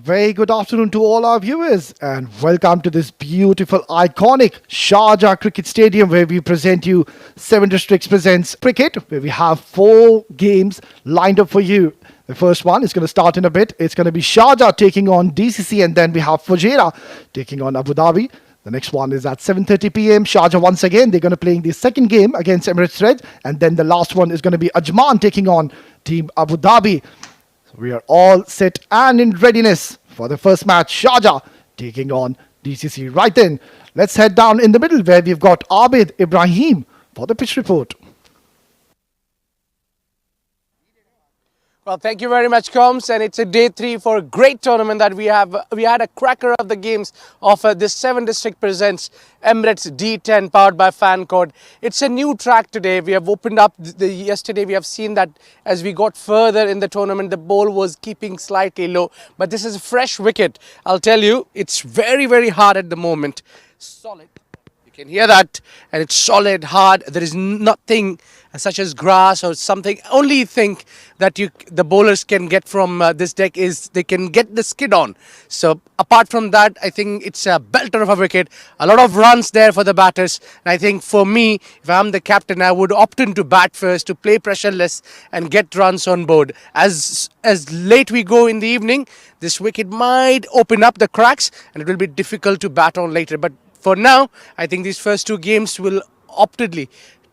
very good afternoon to all our viewers and welcome to this beautiful, iconic Sharjah Cricket Stadium where we present you 7 Districts Presents Cricket, where we have 4 games lined up for you. The first one is going to start in a bit. It's going to be Sharjah taking on DCC, and then we have Fujairah taking on Abu Dhabi. The next one is at 7:30 p.m. Sharjah once again. They're going to play the second game against Emirates Red, and then the last one is going to be Ajman taking on Team Abu Dhabi. We are all set and in readiness for the first match. Sharjah taking on DCC. Right then, let's head down in the middle where we've got Abid Ibrahim for the pitch report. Well, thank you very much, Combs, and it's a day 3 for a great tournament that we have. We had a cracker of the games of this 7 District Presents Emirates D10 powered by FanCode. It's a new track today. We have opened up yesterday. We have seen that as we got further in the tournament, the ball was keeping slightly low, but this is a fresh wicket. I'll tell you, it's very, very hard at the moment. Solid. You can hear that, and it's solid, hard. There is nothing such as grass or something. Only thing that the bowlers can get from this deck is they can get the skid on. So apart from that, I think it's a belter of a wicket. A lot of runs there for the batters. And I think for me, if I'm the captain, I would opt in to bat first, to play pressureless and get runs on board. As late we go in the evening, this wicket might open up the cracks and it will be difficult to bat on later. But for now, I think these first 2 games will optedly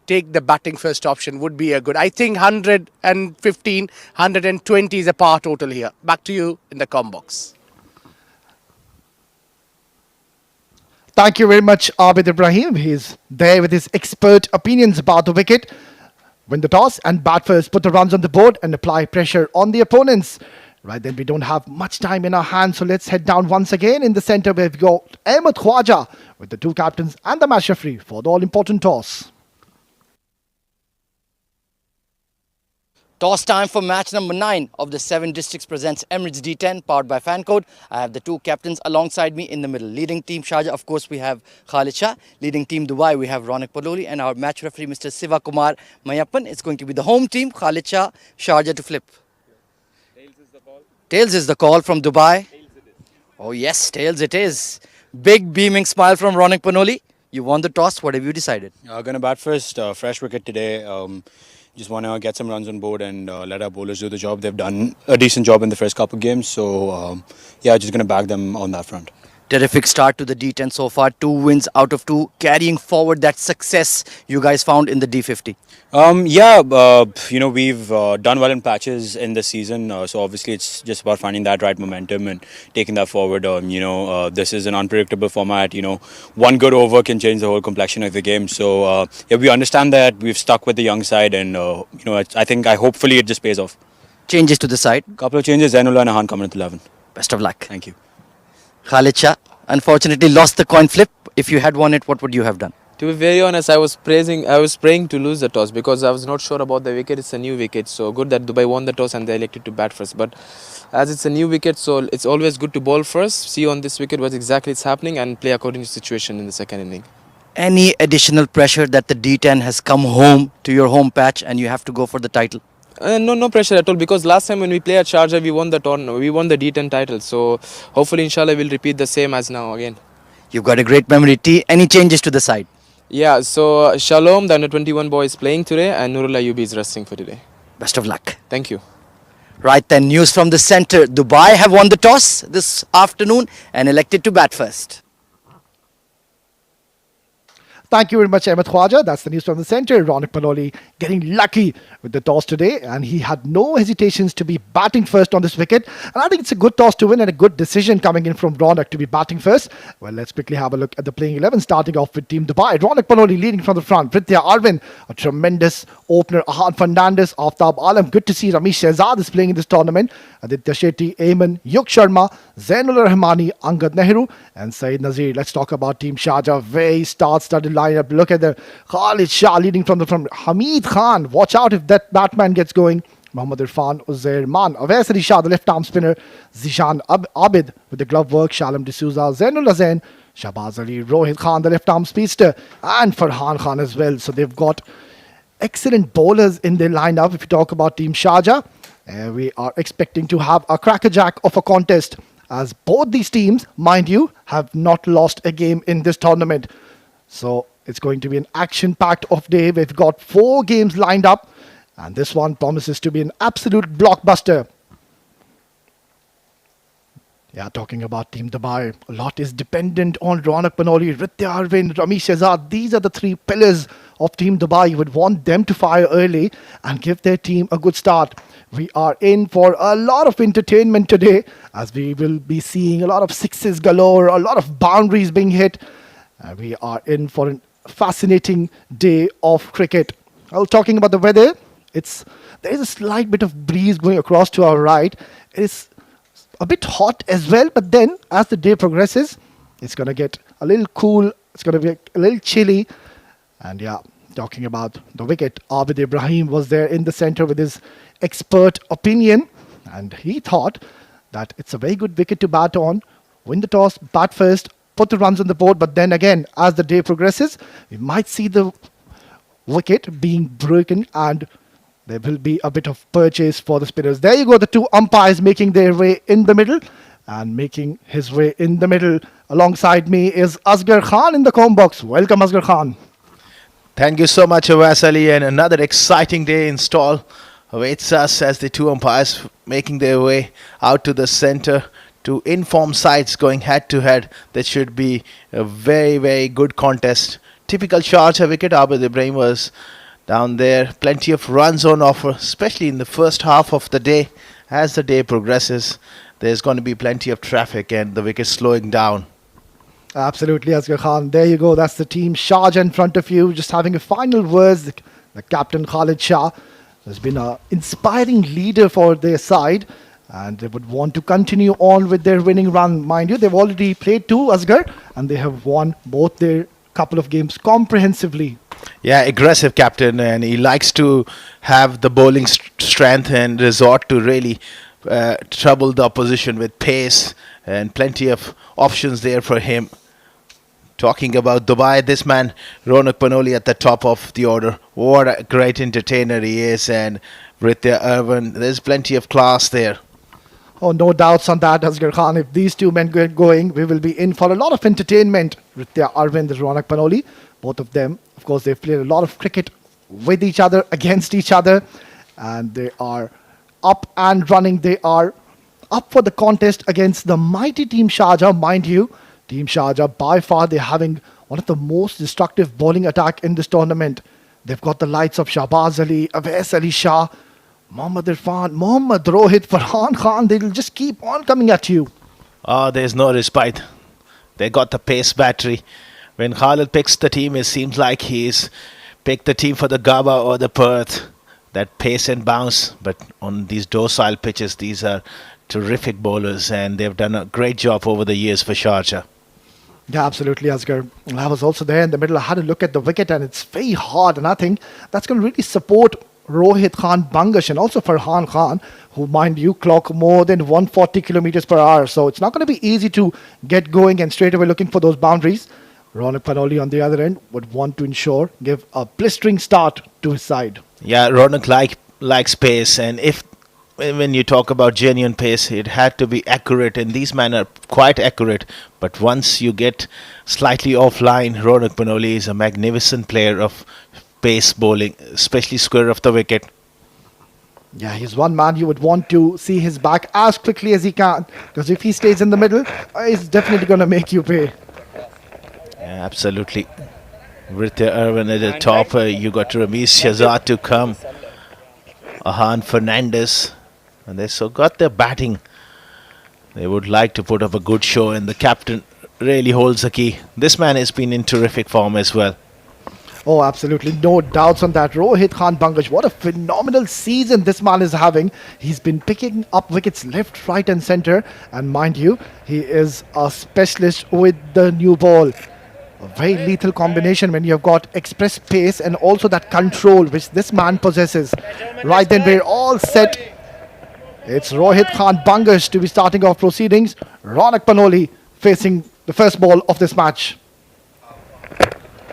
take the batting first option. Would be a good. I think 115, 120 is a par total here. Back to you in the com box. Thank you very much, Abid Ibrahim. He's there with his expert opinions about the wicket. Win the toss and bat first, put the runs on the board and apply pressure on the opponents. Right then, we don't have much time in our hands, so let's head down once again in the centre where we've got Ahmed Khwaja with the 2 captains and the match referee for the all-important toss. Toss time for match number 9 of the 7 Districts Presents Emirates D10 powered by FanCode. I have the 2 captains alongside me in the middle. Leading team Sharjah, of course, we have Khalid Shah. Leading team Dubai, we have Ronak Paloli. And our match referee, Mr. Siva Kumar Mayappan. It's going to be the home team, Khalid Shah, Sharjah to flip. Tails is the call. Tails is the call from Dubai. Oh yes, tails it is. Big beaming smile from Ronak Paloli. You won the toss. What have you decided? Going to bat first. Fresh wicket today. Just want to get some runs on board and let our bowlers do the job. They've done a decent job in the first couple of games. So, yeah, just going to back them on that front. Terrific start to the D10 so far. 2 wins out of 2. Carrying forward that success you guys found in the D50. We've done well in patches in the season. So, obviously, it's just about finding that right momentum and taking that forward. This is an unpredictable format. One good over can change the whole complexion of the game. So, we understand that. We've stuck with the young side. And, hopefully it just pays off. Changes to the side. Couple of changes. Zainullah and Ahan coming at 11. Best of luck. Thank you. Khalid Shah, unfortunately lost the coin flip. If you had won it, what would you have done? To be very honest, I was praying to lose the toss because I was not sure about the wicket. It's a new wicket, so good that Dubai won the toss and they elected to bat first. But as it's a new wicket, so it's always good to bowl first, see on this wicket what exactly is happening and play according to the situation in the second inning. Any additional pressure that the D10 has come home to your home patch and you have to go for the title? No pressure at all, because last time when we played at Sharjah, we won the D10 title. So hopefully, inshallah, we'll repeat the same as now again. You've got a great memory. Any changes to the side? Yeah, so Shalom, the under-21 boy, is playing today, and Nurullah Yubi is resting for today. Best of luck. Thank you. Right then, news from the centre. Dubai have won the toss this afternoon and elected to bat first. Thank you very much, Ahmed Khwaja. That's the news from the centre. Ronak Paloli getting lucky with the toss today, and he had no hesitations to be batting first on this wicket. And I think it's a good toss to win and a good decision coming in from Ronak to be batting first. Well, let's quickly have a look at the playing 11, starting off with Team Dubai. Ronak Paloli leading from the front. Pritya Arvind, a tremendous opener. Ahan Fernandez, Aftab Alam. Good to see Ramesh Shehzad is playing in this tournament. Aditya Shetty, Ayman, Yuk Sharma, Zainul Rahmani, Angad Nehru, and Saeed Nazir. Let's talk about Team Sharjah. Very star-studded lineup. Look at the Khalid Shah leading from the front. Hamid Khan, watch out if that Batman gets going. Mohammad Irfan, Uzair Man, Awais Ali Shah, the left-arm spinner. Zishan Abid with the glove work. Shalom D'Souza, Zainul Azain, Shahbaz Ali, Rohit Khan, the left-arm speedster, and Farhan Khan as well. So they've got excellent bowlers in their lineup. If you talk about Team Sharjah, we are expecting to have a crackerjack of a contest as both these teams, mind you, have not lost a game in this tournament. So it's going to be an action-packed off day. We've got 4 games lined up, and this one promises to be an absolute blockbuster. Yeah, talking about Team Dubai, a lot is dependent on Ronak Panoli, Ritya Arvind, Ramesh Shehzad. These are the 3 pillars of Team Dubai. You would want them to fire early and give their team a good start. We are in for a lot of entertainment today, as we will be seeing a lot of sixes galore, a lot of boundaries being hit. We are in for a fascinating day of cricket. Well, talking about the weather, there is a slight bit of breeze going across to our right. It is a bit hot as well, but then as the day progresses, it's going to get a little cool, it's going to be a little chilly. And yeah, talking about the wicket, Abid Ibrahim was there in the center with his expert opinion, and he thought that it's a very good wicket to bat on, win the toss, bat first, put the runs on the board. But then again, as the day progresses, we might see the wicket being broken, and there will be a bit of purchase for the spinners. There you go, the 2 umpires making their way in the middle, and making his way in the middle alongside me is Asghar Khan in the comb box. Welcome, Asghar Khan. Thank you so much, Awais Ali, and another exciting day in stall awaits us as the 2 umpires making their way out to the center to inform sides going head to head. That should be a very, very good contest. Typical Sharjah wicket, Abid Ibrahim was down there. Plenty of runs on offer, especially in the first half of the day. As the day progresses, there's going to be plenty of traffic and the wicket slowing down. Absolutely, Asghar Khan. There you go. That's the team Sharjah in front of you. Just having a final words. The captain Khalid Shah has been an inspiring leader for their side, and they would want to continue on with their winning run. Mind you, they've already played 2, Asghar, and they have won both their couple of games comprehensively. Yeah, aggressive captain, and he likes to have the bowling strength and resort to really trouble the opposition with pace, and plenty of options there for him. Talking about Dubai, this man, Ronak Panoli at the top of the order. What a great entertainer he is, and Ritya Arvind, there's plenty of class there. Oh, no doubts on that, Asghar Khan. If these 2 men get going, we will be in for a lot of entertainment. Ritya Arvind and Ronak Panoli, both of them, of course, they've played a lot of cricket with each other, against each other, and they are up and running. They are up for the contest against the mighty Team Sharjah. Mind you, Team Sharjah, by far, they're having one of the most destructive bowling attack in this tournament. They've got the likes of Shahbaz Ali, Awais Ali Shah, Mohammad Irfan, Mohammad Rohit, Farhan Khan. They'll just keep on coming at you. Oh, there's no respite. They got the pace battery. When Khalid picks the team, it seems like he's picked the team for the Gaba or the Perth. That pace and bounce. But on these docile pitches, these are terrific bowlers, and they've done a great job over the years for Sharjah. Yeah, absolutely, Asghar. I was also there in the middle. I had a look at the wicket, and it's very hard. And I think that's going to really support Rohit Khan Bangash and also Farhan Khan, who, mind you, clock more than 140 kilometers per hour. So it's not going to be easy to get going and straight away looking for those boundaries. Ronak Panoli on the other end would want to give a blistering start to his side. Yeah, Ronak likes pace, and when you talk about genuine pace, it had to be accurate, and these men are quite accurate. But once you get slightly offline, Ronak Panoli is a magnificent player of pace bowling, especially square of the wicket. Yeah, he's one man you would want to see his back as quickly as he can, because if he stays in the middle, he's definitely going to make you pay. Yeah, absolutely. Ritya Arvind at the top. You got Ramesh Shehzad to come. Ahan Fernandez. And they so got their batting. They would like to put up a good show, and the captain really holds the key. This man has been in terrific form as well. Oh, absolutely. No doubts on that. Rohit Khan Bangash, what a phenomenal season this man is having. He's been picking up wickets left, right and centre. And mind you, he is a specialist with the new ball. A very lethal combination when you've got express pace and also that control which this man possesses. Right then, we're all set. It's Rohit Khan Bangash to be starting off proceedings. Ronak Panoli facing the first ball of this match.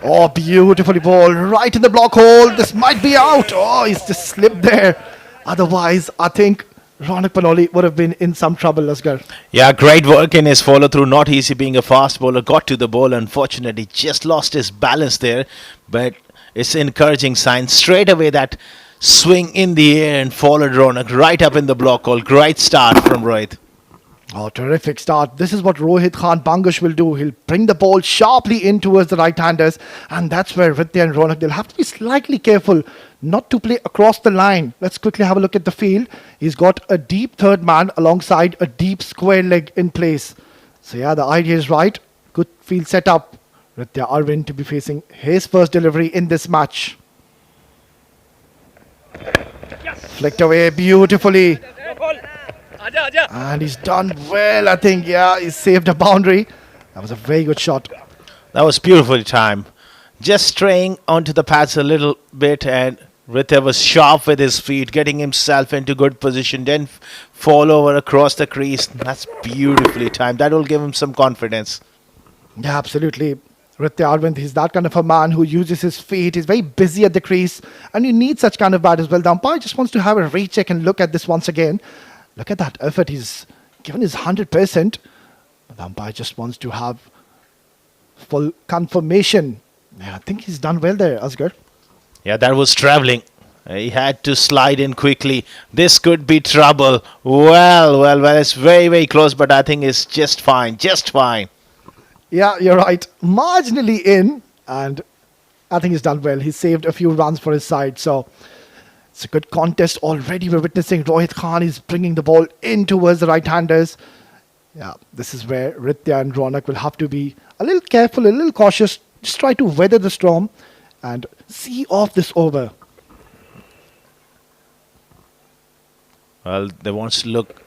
Oh, beautifully bowled right in the block hole. This might be out. Oh, he's just slipped there. Otherwise, I think Ronak Panoli would have been in some trouble, Asgar. Yeah, great work in his follow through. Not easy being a fast bowler. Got to the ball, unfortunately, just lost his balance there. But it's encouraging sign. Straight away, that swing in the air and followed Ronak right up in the block hole. Great start from Rohit. Oh, terrific start. This is what Rohit Khan Bangash will do. He'll bring the ball sharply in towards the right-handers, and that's where Vidya and Ronak, they'll have to be slightly careful not to play across the line. Let's quickly have a look at the field. He's got a deep third man alongside a deep square leg in place. So yeah, the idea is right. Good field setup. Vidya Arvind to be facing his first delivery in this match. Flicked away beautifully. And he's done well, I think. Yeah, he saved a boundary. That was a very good shot. That was beautifully timed. Just straying onto the pads a little bit, and Ritha was sharp with his feet, getting himself into good position, then fall over across the crease. That's beautifully timed. That will give him some confidence. Yeah, absolutely. Ritya Arvind, he's that kind of a man who uses his feet. He's very busy at the crease, and you need such kind of bat as well. The umpire just wants to have a recheck and look at this once again. Look at that effort. He's given his 100%. The umpire just wants to have full confirmation. Yeah, I think he's done well there, Asgar. Yeah, that was travelling. He had to slide in quickly. This could be trouble. Well, it's very, very close, but I think it's just fine. Just fine. Yeah, you're right. Marginally in, and I think he's done well. He saved a few runs for his side. So it's a good contest already. We're witnessing Rohit Khan is bringing the ball in towards the right-handers. Yeah, this is where Ritya and Ronak will have to be a little careful, a little cautious. Just try to weather the storm and see off this over. Well, they want to look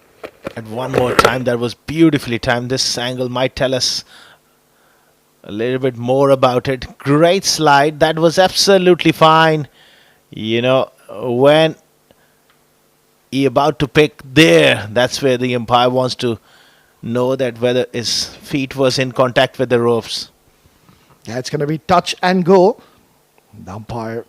at one more time. That was beautifully timed. This angle might tell us a little bit more about it. Great slide. That was absolutely fine. You know, when he about to pick there, that's where the umpire wants to know that whether his feet was in contact with the ropes. Yeah, it's going to be touch and go. The umpire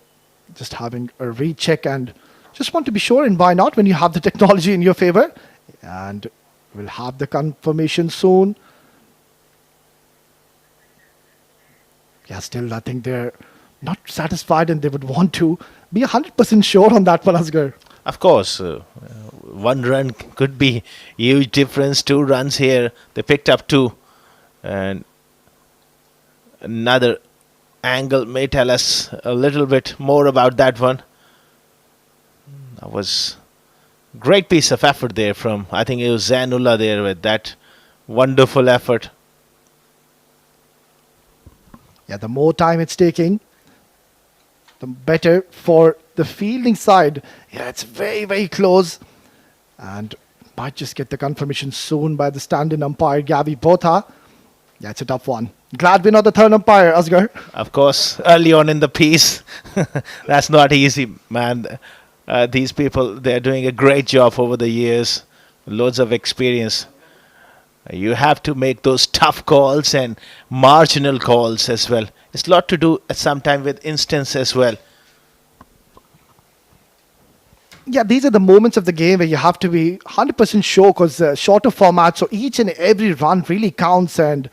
just having a recheck and just want to be sure, and why not when you have the technology in your favor. And we'll have the confirmation soon. Yeah, still I think they're not satisfied and they would want to be 100% sure on that one, Asgar. Of course, one run could be huge difference. 2 runs here. They picked up 2. And another angle may tell us a little bit more about that one. That was great piece of effort there from, I think it was Zainullah there with that wonderful effort. Yeah, the more time it's taking, the better for the fielding side. Yeah, it's very, very close. And might just get the confirmation soon by the stand-in umpire, Gavi Botha. Yeah, it's a tough one. Glad we're not the third umpire, Asgar. Of course, early on in the piece, that's not easy, man. These people, they're doing a great job over the years. Loads of experience. You have to make those tough calls and marginal calls as well. It's a lot to do at some time with instance as well. Yeah, these are the moments of the game where you have to be 100% sure because shorter format, so each and every run really counts. And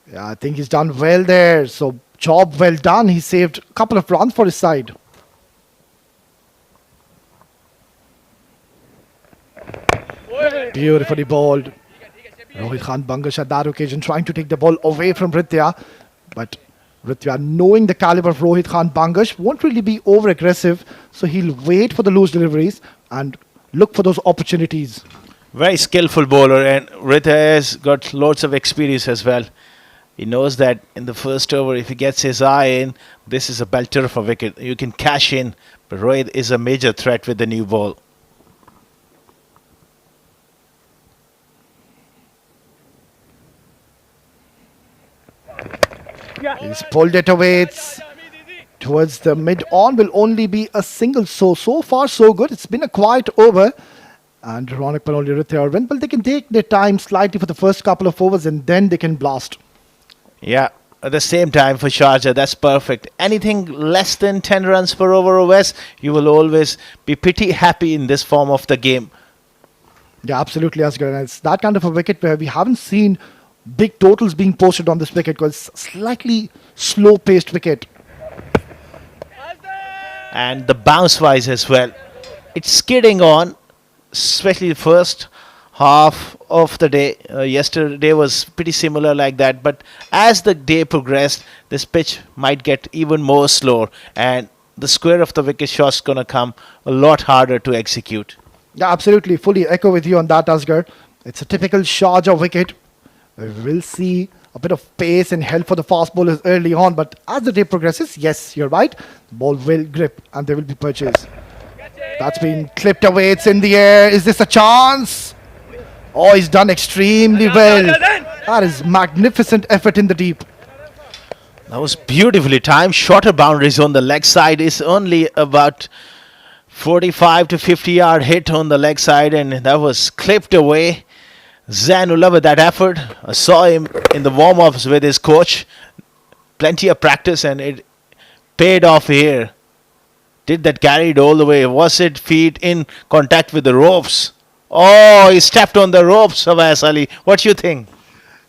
yeah, I think he's done well there. So job well done. He saved a couple of runs for his side. Beautifully bowled. Rohit Khan Bangash at that occasion trying to take the ball away from Ritya. But Ritya, knowing the caliber of Rohit Khan Bangash, won't really be over-aggressive. So he'll wait for the loose deliveries and look for those opportunities. Very skillful bowler, and Ritya has got lots of experience as well. He knows that in the first over, if he gets his eye in, this is a belter of a wicket. You can cash in, but Rohit is a major threat with the new ball. He's pulled it away. It's towards the mid-on will only be a single. So far, so good. It's been a quiet over. And Ronak Panoli, Ritya Arvind, well, they can take their time slightly for the first couple of overs and then they can blast. Yeah, at the same time for Sharjah, that's perfect. Anything less than 10 runs per over or less, you will always be pretty happy in this form of the game. Yeah, absolutely, Asghar. And it's that kind of a wicket where we haven't seen big totals being posted on this wicket because slightly slow-paced wicket. And the bounce wise as well. It's skidding on, especially the first half of the day. Yesterday was pretty similar like that, but as the day progressed, this pitch might get even more slower, and the square of the wicket shot's gonna come a lot harder to execute. Yeah, absolutely. Fully echo with you on that, Asghar. It's a typical Sharjah wicket. We will see a bit of pace and help for the fast bowlers early on, but as the day progresses, yes, you're right, the ball will grip and there will be purchase. That's been clipped away. It's in the air. Is this a chance? Oh, he's done extremely well. That is magnificent effort in the deep. That was beautifully timed. Shorter boundaries on the leg side is only about 45 to 50 yard hit on the leg side, and that was clipped away. Zainullah with that effort. I saw him in the warm ups with his coach. Plenty of practice, and it paid off here. Did that carried all the way? Was it feet in contact with the ropes? Oh, he stepped on the ropes, Awais Ali. What do you think?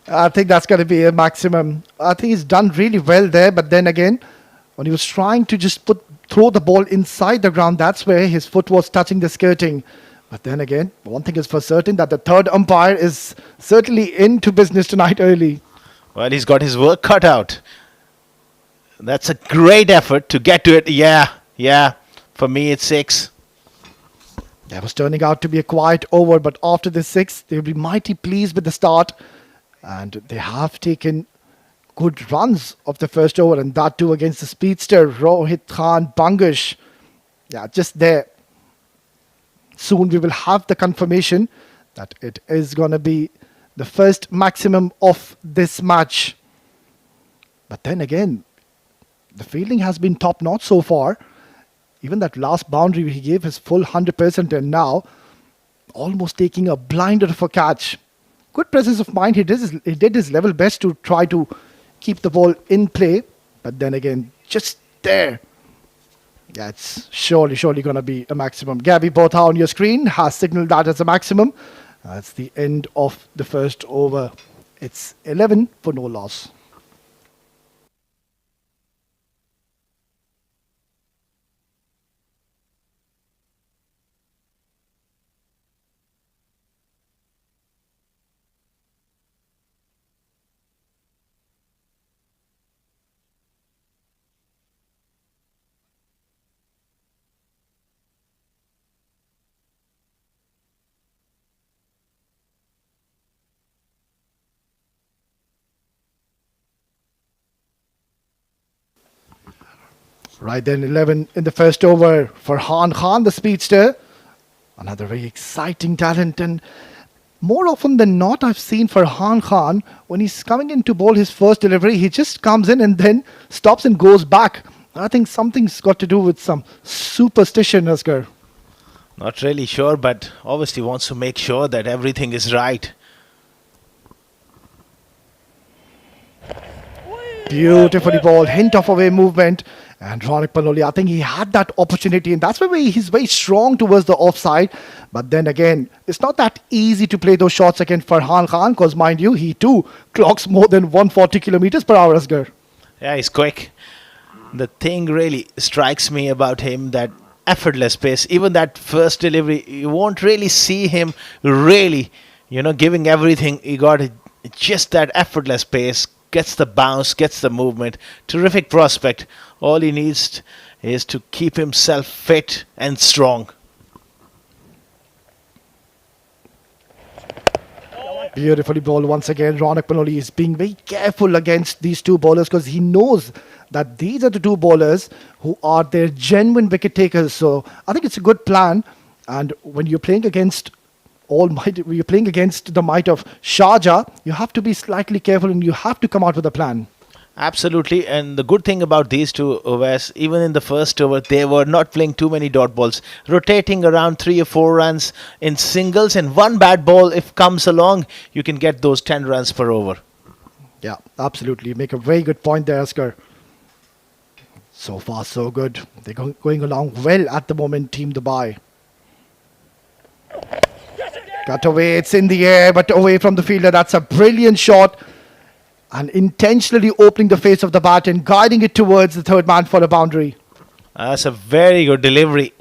I think that's going to be a maximum. I think he's done really well there, but then again, when he was trying to just throw the ball inside the ground, that's where his foot was touching the skirting. But then again, one thing is for certain that the third umpire is certainly into business tonight early. Well, he's got his work cut out. That's a great effort to get to it. Yeah. For me, it's 6. That was turning out to be a quiet over, but after the 6, they'll be mighty pleased with the start. And they have taken good runs of the first over, and that too against the speedster Rohit Khan Bangash. Yeah, just there. Soon we will have the confirmation that it is going to be the first maximum of this match. But then again, the fielding has been top notch so far. Even that last boundary, he gave his full 100%, and now almost taking a blinder of a catch. Good presence of mind. He did his level best to try to keep the ball in play. But then again, just there. Yeah, it's surely going to be a maximum. Gabby Botha on your screen has signaled that as a maximum. That's the end of the first over. It's 11 for no loss. Right then, 11 in the first over for Khan, the speedster. Another very exciting talent, and more often than not, I've seen Farhan Khan, when he's coming in to bowl his first delivery, he just comes in and then stops and goes back. I think something's got to do with some superstition, Asghar. Not really sure, but obviously wants to make sure that everything is right. Beautifully ball, hint of away movement. And Ronak Paloli, I think he had that opportunity, and that's why he's very strong towards the offside. But then again, it's not that easy to play those shots against Farhan Khan, because mind you, he too clocks more than 140 kilometers per hour, Asghar. Yeah, he's quick. The thing really strikes me about him, that effortless pace. Even that first delivery, you won't really see him really, giving everything. He got just that effortless pace, gets the bounce, gets the movement. Terrific prospect. All he needs is to keep himself fit and strong. Beautifully bowled once again. Ronak Panoli is being very careful against these two bowlers because he knows that these are the two bowlers who are their genuine wicket takers. So I think it's a good plan. And when you're playing against when you're playing against the might of Sharjah, you have to be slightly careful and you have to come out with a plan. Absolutely, and the good thing about these two overs, even in the first over, they were not playing too many dot balls, rotating around 3 or 4 runs in singles, and one bad ball, if comes along, you can get those 10 runs per over. Yeah, absolutely. You make a very good point there, Asghar. So far, so good. They're going along well at the moment, Team Dubai. Cut away, it's in the air, but away from the fielder. That's a brilliant shot. And intentionally opening the face of the bat and guiding it towards the third man for a boundary. That's a very good delivery.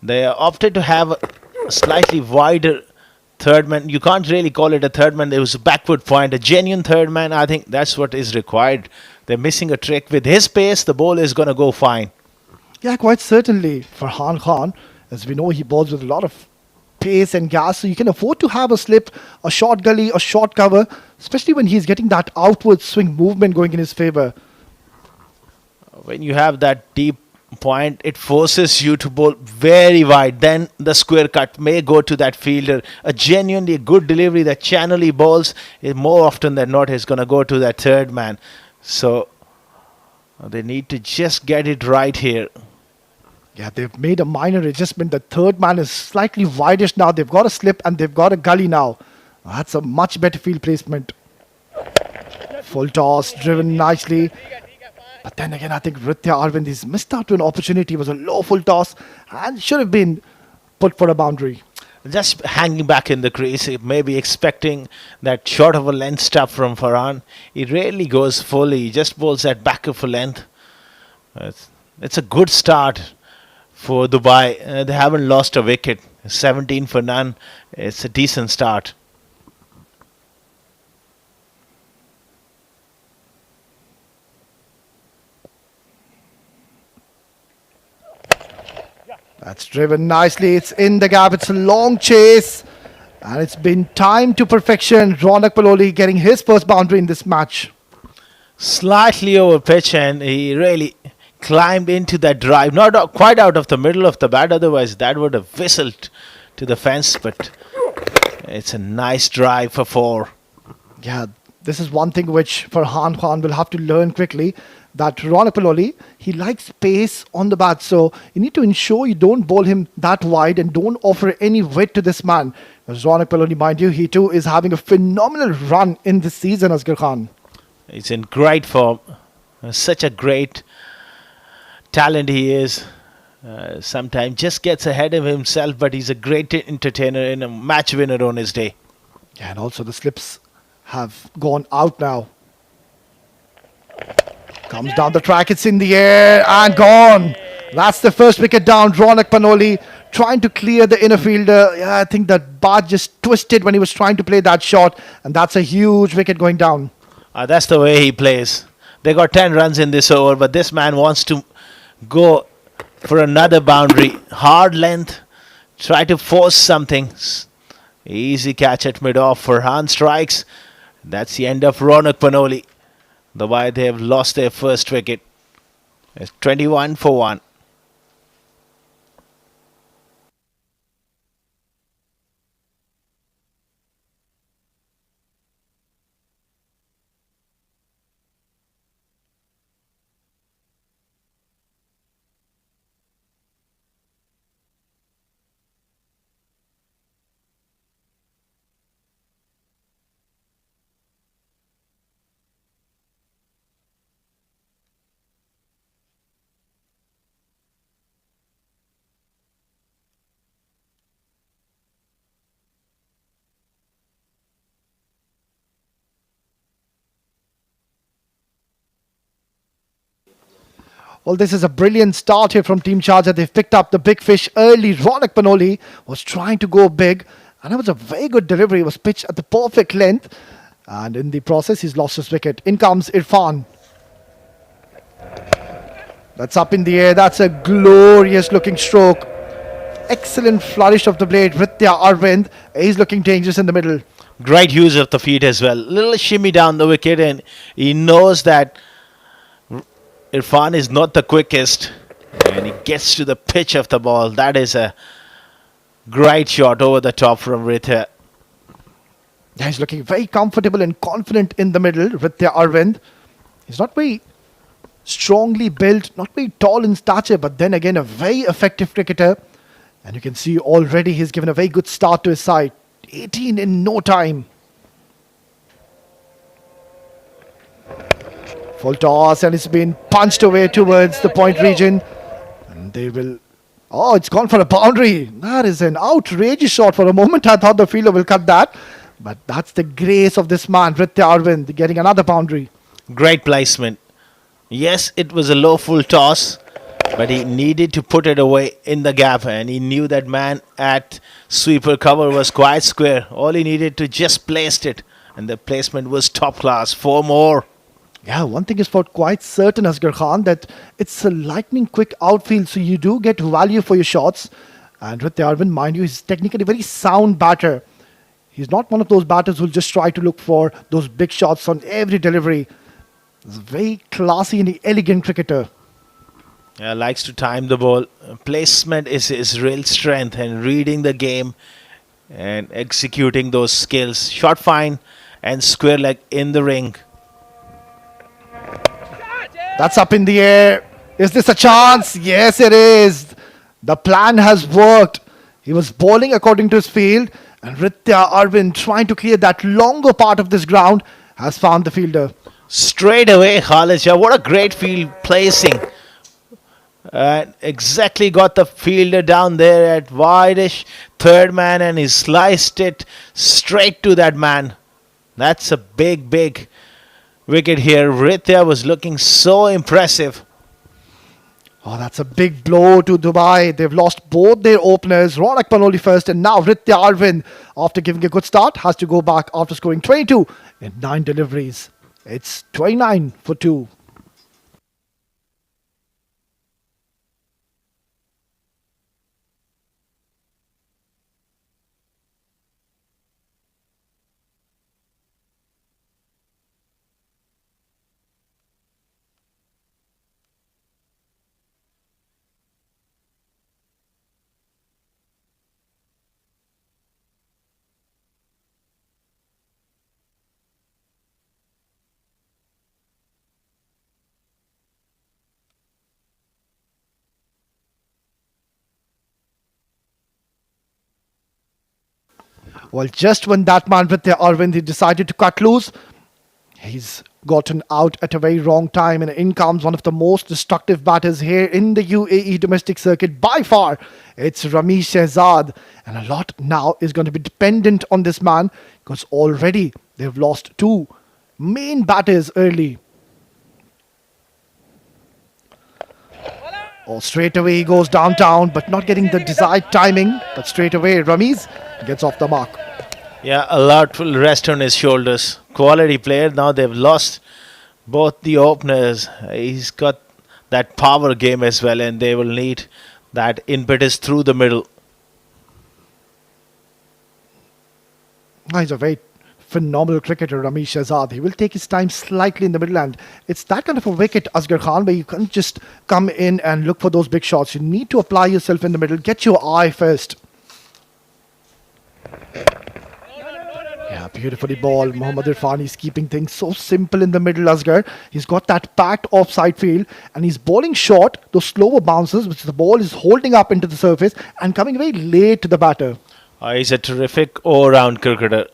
They opted to have a slightly wider third man. You can't really call it a third man. It was a backward point. A genuine third man, I think that's what is required. They're missing a trick. With his pace, the ball is going to go fine. Yeah, quite certainly. Farhan Khan, as we know, he bowls with a lot of pace and gas, so you can afford to have a slip, a short gully, a short cover, especially when he's getting that outward swing movement going in his favor. When you have that deep point, it forces you to bowl very wide. Then the square cut may go to that fielder. A genuinely good delivery that channel he bowls is more often than not is going to go to that third man. So they need to just get it right here. Yeah, they've made a minor adjustment. The third man is slightly wideish now. They've got a slip and they've got a gully now. That's a much better field placement. Full toss, driven nicely. But then again, I think Ritya Arvind has missed out to an opportunity. It was a low full toss and should have been put for a boundary. Just hanging back in the crease, maybe expecting that short of a length stuff from Farhan. He rarely goes fully. He just bowls that back of a length. It's a good start for Dubai. They haven't lost a wicket. 17 for none. It's a decent start. That's driven nicely. It's in the gap. It's a long chase. And it's been timed to perfection. Ronak Paloli getting his first boundary in this match. Slightly over pitch, and he really climbed into that drive. Not quite out of the middle of the bat, otherwise that would have whistled to the fence. But it's a nice drive for 4. Yeah, this is one thing which Farhan Khan will have to learn quickly. That Ronak Paloli, he likes pace on the bat. So you need to ensure you don't bowl him that wide and don't offer any width to this man. As Ronak Paloli, mind you, he too is having a phenomenal run in this season, Asghar Khan. He's in great form. Such a great talent he is. Sometimes just gets ahead of himself, but he's a great entertainer and a match winner on his day. Yeah, and also the slips have gone out now. Comes down the track, it's in the air and gone. That's the first wicket down. Ronak Paloli trying to clear the inner fielder. Yeah, I think that bat just twisted when he was trying to play that shot, and that's a huge wicket going down. That's the way he plays. They got 10 runs in this over, but this man wants to go for another boundary. Hard length, try to force something. Easy catch at mid-off. Farhan strikes. That's the end of Ronak Paloli. The why they have lost their first wicket. It's 21 for 1. Well, this is a brilliant start here from Team Sharjah. They've picked up the big fish early. Ronak Paloli was trying to go big, and it was a very good delivery. It was pitched at the perfect length, and in the process, he's lost his wicket. In comes Irfan. That's up in the air. That's a glorious looking stroke. Excellent flourish of the blade. Ritya Arvind, he's looking dangerous in the middle. Great use of the feet as well. Little shimmy down the wicket, and he knows that Irfan is not the quickest, and he gets to the pitch of the ball. That is a great shot over the top from Ritya. Yeah, he's looking very comfortable and confident in the middle. Ritya Arvind. He's not very strongly built, not very tall in stature, but then again a very effective cricketer. And you can see already he's given a very good start to his side. 18 in no time. Full toss, and it's been punched away towards the point region. And they will Oh, it's gone for a boundary. That is an outrageous shot. For a moment, I thought the fielder will cut that. But that's the grace of this man, Ritya Arvind, getting another boundary. Great placement. Yes, it was a low full toss, but he needed to put it away in the gap, and he knew that man at sweeper cover was quite square. All he needed to just placed it, and the placement was top class. Four more. Yeah, one thing is for quite certain, Asghar Khan, that it's a lightning quick outfield, so you do get value for your shots. And Ritya Arvind, mind you, is technically a very sound batter. He's not one of those batters who'll just try to look for those big shots on every delivery. He's a very classy and elegant cricketer. Yeah, likes to time the ball. Placement is his real strength, and reading the game and executing those skills. Shot fine and square leg in the ring. That's up in the air. Is this a chance? Yes, it is. The plan has worked. He was bowling according to his field, and Ritya Arvind, trying to clear that longer part of this ground, has found the fielder. Straight away, Khalid. What a great field placing. Exactly got the fielder down there at wideish third man, and he sliced it straight to that man. That's a big, big wicket here. Ritya was looking so impressive. Oh, that's a big blow to Dubai. They've lost both their openers, Ronak Panoli first, and now Ritya Arvind, after giving a good start, has to go back after scoring 22 in 9 deliveries. It's 29 for 2. Well, just when that man Ritya Arvind he decided to cut loose, he's gotten out at a very wrong time, and in comes one of the most destructive batters here in the UAE domestic circuit by far. It's Ramesh Shehzad, and a lot now is going to be dependent on this man because already they've lost 2 main batters early. Oh, straight away he goes downtown, but not getting the desired timing. But straight away, Ramesh gets off the mark. Yeah, a lot will rest on his shoulders. Quality player. Now they've lost both the openers. He's got that power game as well, and they will need that impetus through the middle. He's a very phenomenal cricketer, Ramesh Shehzad. He will take his time slightly in the middle, and it's that kind of a wicket, Asghar Khan, where you can't just come in and look for those big shots. You need to apply yourself in the middle, get your eye first. Yeah, beautifully ball. Mohammad Irfan is keeping things so simple in the middle, Asghar. He's got that packed offside field, and he's bowling short, those slower bounces, which the ball is holding up into the surface and coming very late to the batter. He's a terrific all-round cricketer.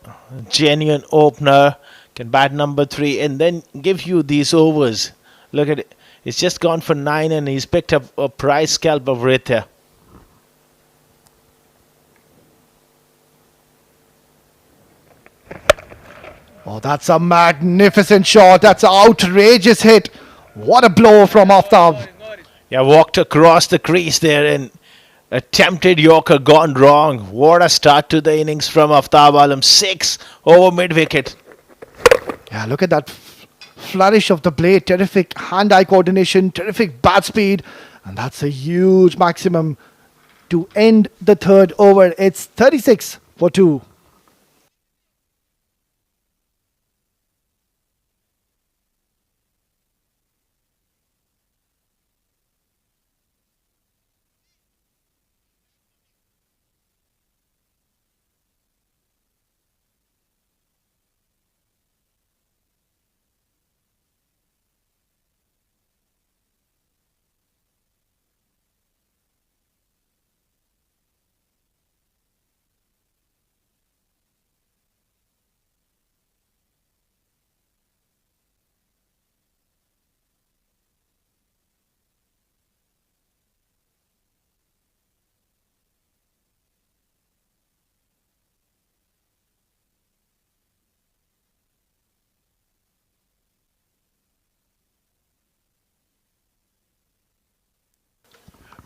Genuine opener, can bat number 3 and then give you these overs. Look at it. It's just gone for 9 and he's picked up a prize scalp of Ritya. Oh, that's a magnificent shot. That's an outrageous hit. What a blow from Aftab. Yeah, walked across the crease there and attempted Yorker gone wrong. What a start to the innings from Aftab Alam. 6 over mid-wicket. Yeah, look at that flourish of the blade. Terrific hand-eye coordination, terrific bat speed. And that's a huge maximum to end the third over. It's 36 for 2.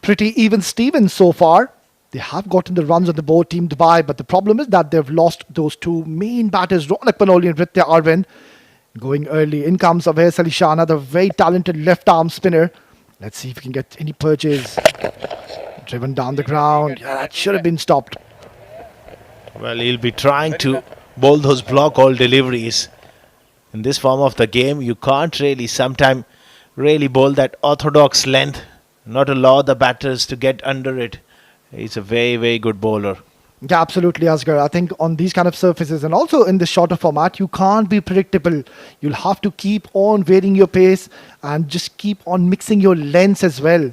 pretty even Steven so far. They have gotten the runs on the board, Team Dubai, but the problem is that they've lost those two main batters, Ronak Panoli and Ritya Arvind. Going early, in comes Awais Ali Shah, another very talented left-arm spinner. Let's see if we can get any purchase. Driven down the ground. Yeah, that should have been stopped. Well, he'll be trying to bowl those block all deliveries. In this form of the game, you can't really sometimes really bowl that orthodox length, not allow the batters to get under it. He's a very, very good bowler. Yeah, absolutely, Asghar. I think on these kind of surfaces and also in this shorter format, you can't be predictable. You'll have to keep on varying your pace and just keep on mixing your lengths as well.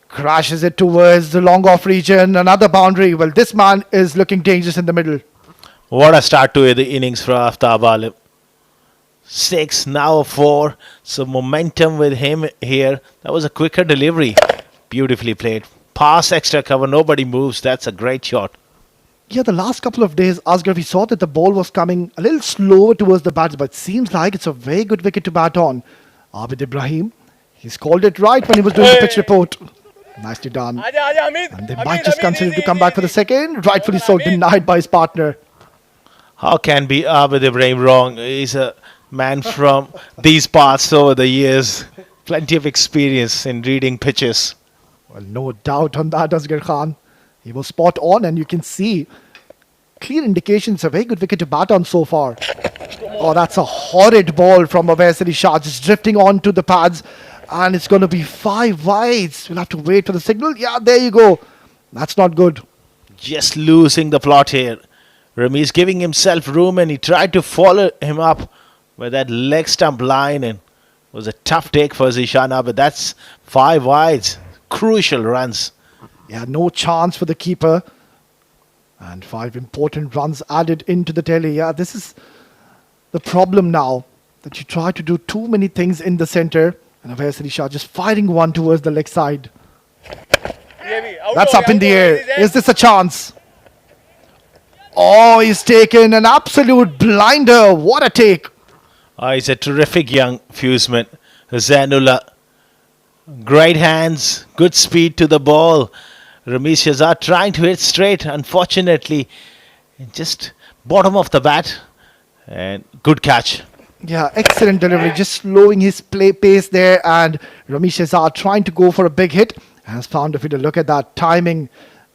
Crashes it towards the long off region. Another boundary. Well, this man is looking dangerous in the middle. What a start to the innings for Aftab Alim. 6, now 4. So momentum with him here. That was a quicker delivery. Beautifully played. Pass extra cover, nobody moves. That's a great shot. Yeah, the last couple of days, Asghar, we saw that the ball was coming a little slower towards the bats, but it seems like it's a very good wicket to bat on. Abid Ibrahim, he's called it right when he was doing the pitch report. Nicely done. And they might just consider to come back for the second. Rightfully so, denied by his partner. How can be Abid Ibrahim wrong? He's a man from these parts over the years. Plenty of experience in reading pitches. Well, no doubt on that, Asghar Khan. He was spot on, and you can see clear indications. A very good wicket to bat on so far. Oh, that's a horrid ball from Awais Ali Shah, just drifting onto the pads. And it's going to be 5 wides. We'll have to wait for the signal. Yeah, there you go. That's not good. Just losing the plot here. Rami's giving himself room and he tried to follow him up with that leg stump line, and it was a tough take for Zishana, but that's 5 wides. Crucial runs. Yeah, no chance for the keeper. And 5 important runs added into the tally. Yeah, this is the problem now, that you try to do too many things in the center. And Awais Ali Shah just firing one towards the leg side. That's up in the air. Is this a chance? Oh, he's taken an absolute blinder. What a take. He's a terrific young fuseman. Zainullah. Great hands, good speed to the ball. Ramesh Shahzad trying to hit straight. Unfortunately, just bottom of the bat. And good catch. Yeah, excellent delivery. Just slowing his play pace there. And Ramesh Shahzad trying to go for a big hit. Has found a fielder. Look at that timing.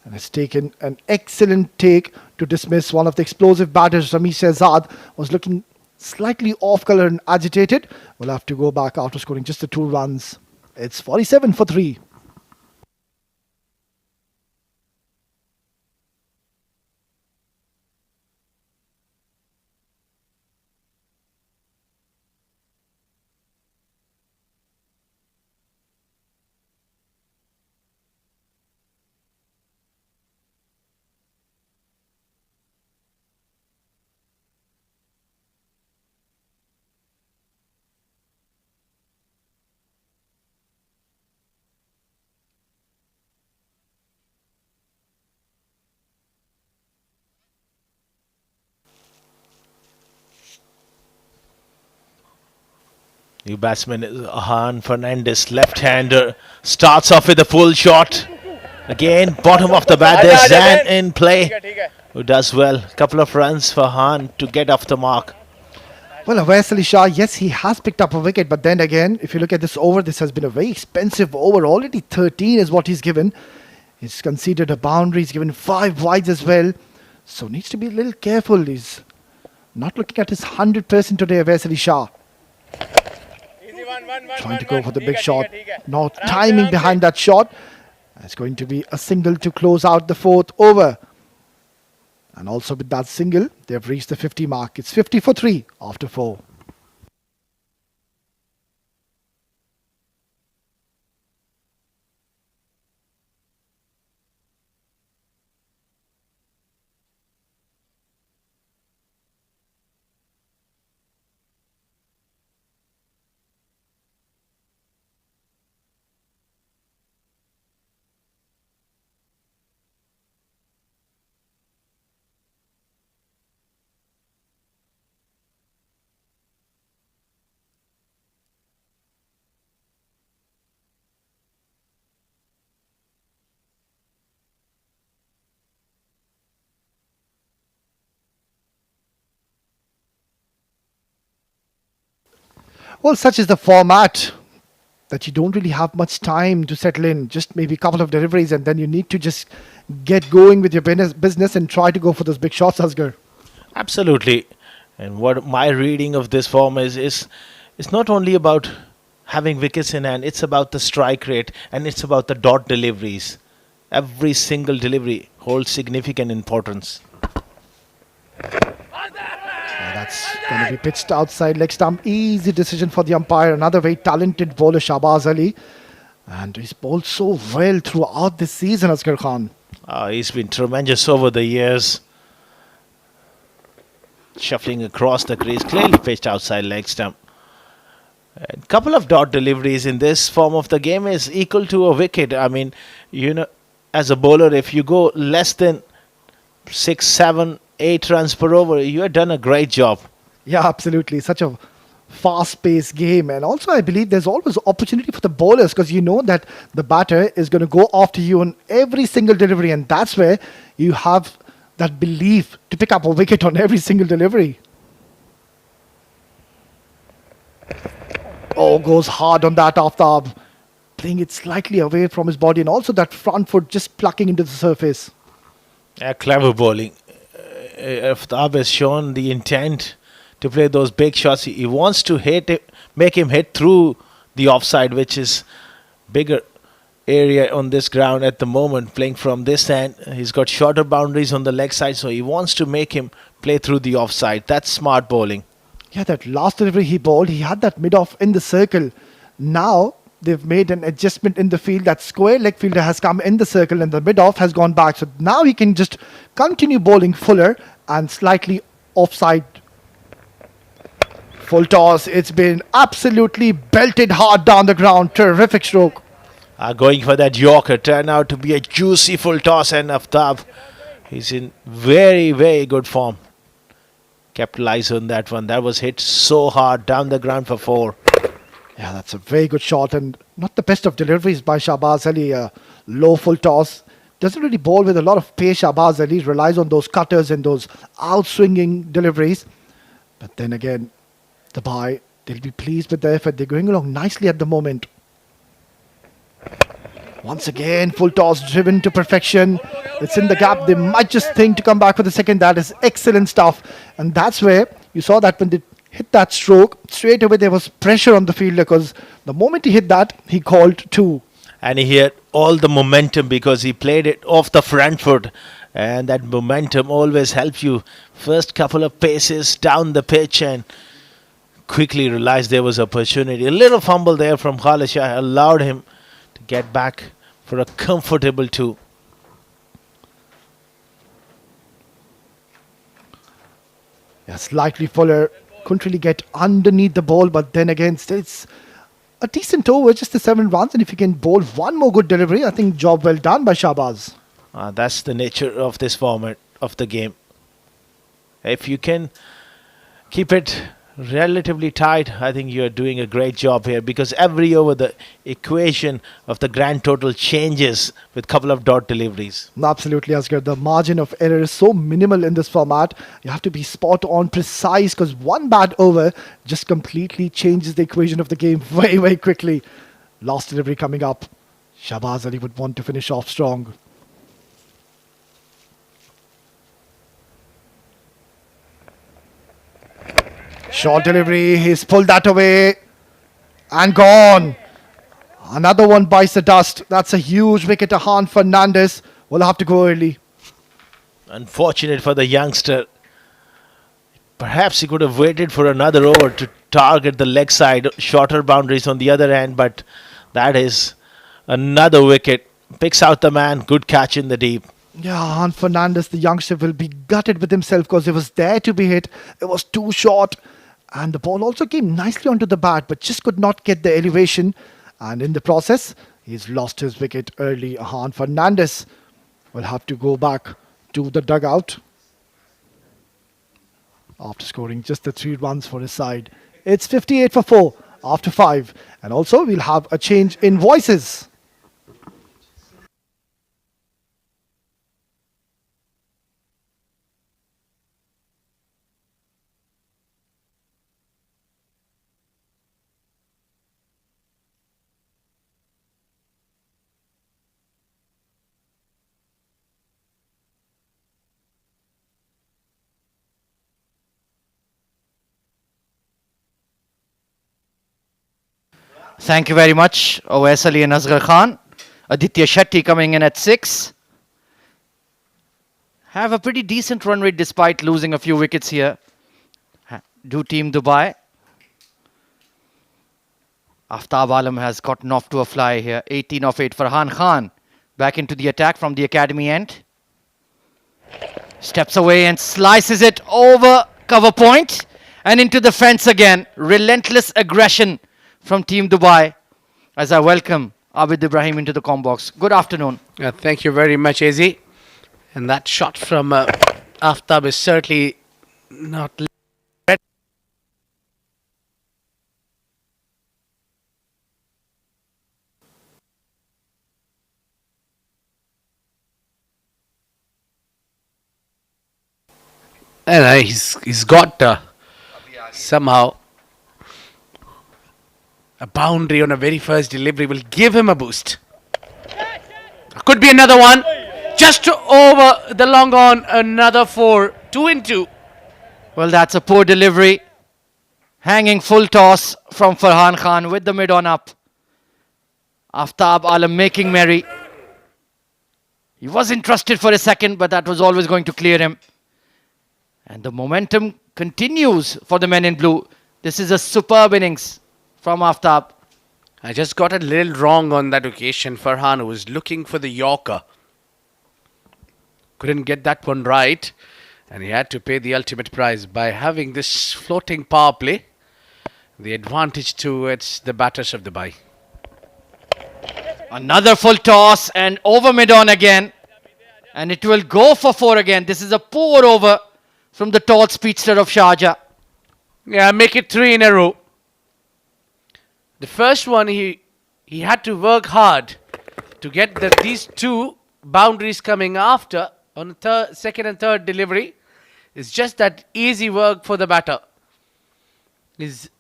And has taken an excellent take to dismiss one of the explosive batters. Ramesh Shahzad was looking slightly off color and agitated. We'll have to go back after scoring just the 2 runs. It's 47 for 3. New batsman is Ahan Fernandez, left-hander, starts off with a full shot. Again, bottom of the bat, there's Zan in play, who does well. Couple of runs for Han to get off the mark. Well, Awais Ali Shah, yes, he has picked up a wicket, but then again, if you look at this over, this has been a very expensive over. Already 13 is what he's given. He's conceded a boundary, he's given 5 wides as well. So needs to be a little careful. He's not looking at his 100% today, Awais Ali Shah. Trying to go for the big shot. No timing behind that shot. It's going to be a single to close out the 4th over. And also with that single, they've reached the 50 mark. It's 50 for 3 after 4. Well, such is the format that you don't really have much time to settle in. Just maybe a couple of deliveries, and then you need to just get going with your business and try to go for those big shots, Asgar. Absolutely. And what my reading of this form is it's not only about having wickets in hand, it's about the strike rate and it's about the dot deliveries. Every single delivery holds significant importance. That's going to be pitched outside leg stump. Easy decision for the umpire. Another very talented bowler, Shahbaz Ali. And he's bowled so well throughout this season, Asghar Khan. He's been tremendous over the years. Shuffling across the crease, clearly pitched outside leg stump. A couple of dot deliveries in this form of the game is equal to a wicket. I mean, as a bowler, if you go less than 6, 7, 8 runs per over, you have done a great job. Yeah, absolutely. Such a fast-paced game. And also, I believe there's always opportunity for the bowlers because you know that the batter is going to go after you on every single delivery. And that's where you have that belief to pick up a wicket on every single delivery. Oh, goes hard on that Aftab. Playing it slightly away from his body. And also that front foot just plucking into the surface. Clever bowling. Aftab has shown the intent to play those big shots. He wants to make him hit through the offside, which is bigger area on this ground at the moment. Playing from this end, he's got shorter boundaries on the leg side, so he wants to make him play through the offside. That's smart bowling. Yeah, that last delivery he bowled, he had that mid-off in the circle. Now they've made an adjustment in the field. That square leg fielder has come in the circle and the mid-off has gone back. So now he can just continue bowling fuller and slightly offside. Full toss. It's been absolutely belted hard down the ground. Terrific stroke. Going for that Yorker turned out to be a juicy full toss, and Aftab, he's in very, very good form. Capitalize on that one. That was hit so hard down the ground for 4. Yeah, that's a very good shot and not the best of deliveries by Shahbaz Ali. Low full toss. Doesn't really bowl with a lot of pace. Shahbaz Ali relies on those cutters and those outswinging deliveries. But then again, the bye, they'll be pleased with the effort. They're going along nicely at the moment. Once again, full toss driven to perfection. It's in the gap. They might just think to come back for the second. That is excellent stuff. And that's where you saw that when they hit that stroke, straight away there was pressure on the fielder because the moment he hit that, he called 2. And he had all the momentum because he played it off the front foot. And that momentum always helps you. First couple of paces down the pitch and quickly realized there was opportunity. A little fumble there from Khalid Shah allowed him to get back for a comfortable 2. Yeah, slightly fuller. Couldn't really get underneath the ball, but then again, it's a decent over, just the 7 runs. And if you can bowl one more good delivery, I think job well done by Shahbaz. That's the nature of this format of the game. If you can keep it relatively tight, I think you're doing a great job here because every over the equation of the grand total changes with a couple of dot deliveries. Absolutely, Asghar. The margin of error is so minimal in this format. You have to be spot on, precise, because one bad over just completely changes the equation of the game very, very quickly. Last delivery coming up. Shahbaz Ali would want to finish off strong. Short delivery, he's pulled that away and gone. Another one bites the dust. That's a huge wicket to Han Fernandez. Will have to go early. Unfortunate for the youngster. Perhaps he could have waited for another over to target the leg side, shorter boundaries on the other end, but that is another wicket. Picks out the man, good catch in the deep. Yeah, Han Fernandez, the youngster, will be gutted with himself because it was there to be hit. It was too short. And the ball also came nicely onto the bat, but just could not get the elevation. And in the process, he's lost his wicket early. Han Fernandez will have to go back to the dugout after scoring just the 3 runs for his side. It's 58 for 4 after 5. And also, we'll have a change in voices. Thank you very much, Owais Ali and Asghar Khan. Aditya Shetty coming in at 6. Have a pretty decent run rate despite losing a few wickets here. Do Team Dubai. Aftab Alam has gotten off to a fly here. 18 of 8. Farhan Khan back into the attack from the academy end. Steps away and slices it over cover point and into the fence again. Relentless aggression from Team Dubai as I welcome Abid Ibrahim into the com box. Good afternoon. Thank you very much, Izzy. And that shot from Aftab is certainly not. And he's got somehow a boundary on a very first delivery will give him a boost. Could be another one. Just over the long on, another 4. 2 in 2. Well, that's a poor delivery. Hanging full toss from Farhan Khan with the mid on up. Aftab Alam making merry. He was entrusted for a second, but that was always going to clear him. And the momentum continues for the men in blue. This is a superb innings from Aftab. I just got a little wrong on that occasion. Farhan was looking for the Yorker. Couldn't get that one right. And he had to pay the ultimate price by having this floating power play. The advantage towards the batters of Dubai. Another full toss and over mid on again. And it will go for 4 again. This is a poor over from the tall speedster of Sharjah. Yeah, make it 3 in a row. The first one, he had to work hard to get these 2 boundaries coming after on the second and third delivery. It's just that easy work for the batter. He's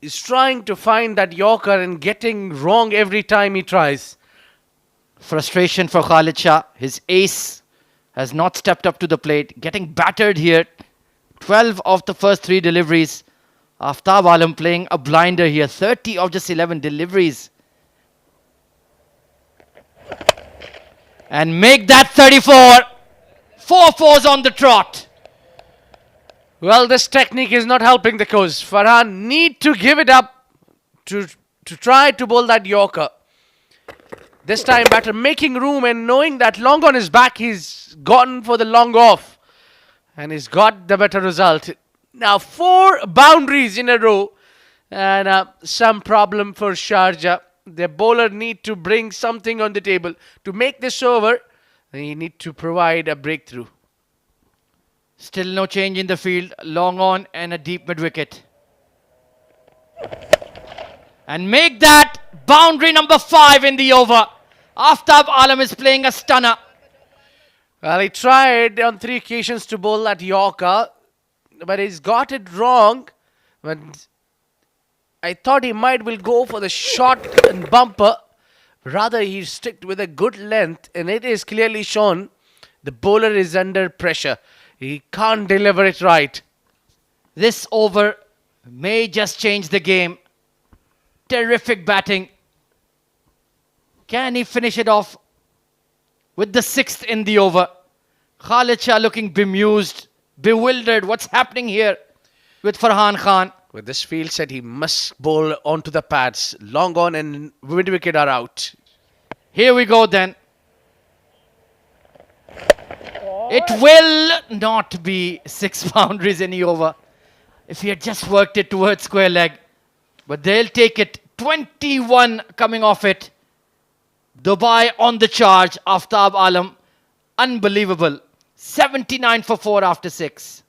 trying to find that Yorker and getting wrong every time he tries. Frustration for Khalid Shah. His ace has not stepped up to the plate. Getting battered here. 12 of the first 3 deliveries. Aftab Alam playing a blinder here. 30 of just 11 deliveries. And make that 34. 4 fours on the trot. Well, this technique is not helping the cause. Farhan need to give it up to try to bowl that Yorker. This time batter making room and knowing that long on his back, he's gone for the long off. And he's got the better result. Now 4 boundaries in a row. And some problem for Sharjah. The bowler need to bring something on the table. To make this over, he need to provide a breakthrough. Still no change in the field. Long on and a deep mid wicket. And make that boundary number 5 in the over. Aftab Alam is playing a stunner. Well, he tried on 3 occasions to bowl that Yorker, but he's got it wrong. But I thought he will go for the short and bumper. Rather, he sticked with a good length, and it is clearly shown the bowler is under pressure. He can't deliver it right. This over may just change the game. Terrific batting. Can he finish it off with the 6th in the over? Khalid Shah looking bemused, bewildered. What's happening here with Farhan Khan? With this field set, he must bowl onto the pads. Long on and mid wicket are out. Here we go then. It will not be 6 boundaries in the over if he had just worked it towards square leg. But they'll take it. 21 coming off it. Dubai on the charge. Aftab Alam. Unbelievable. 79 for 4 after 6.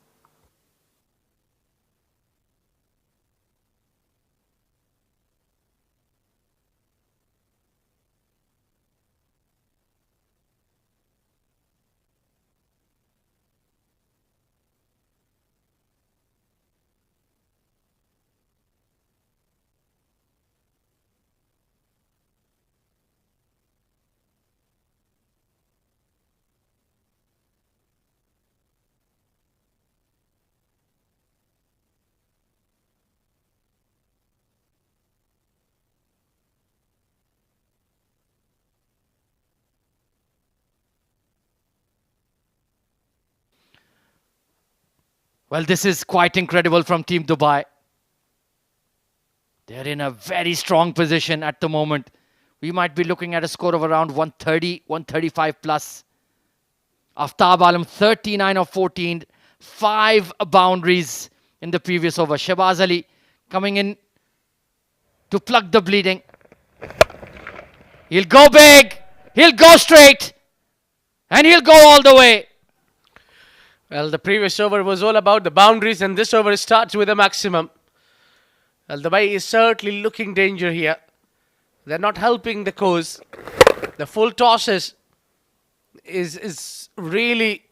Well, this is quite incredible from Team Dubai. They're in a very strong position at the moment. We might be looking at a score of around 130, 135 plus. Aftab Alam 39 of 14, 5 boundaries in the previous over. Shahbaz Ali coming in to plug the bleeding. He'll go big, he'll go straight, and he'll go all the way. Well, the previous over was all about the boundaries, and this over starts with a maximum. Well, Dubai is certainly looking danger here. They're not helping the cause. The full tosses is really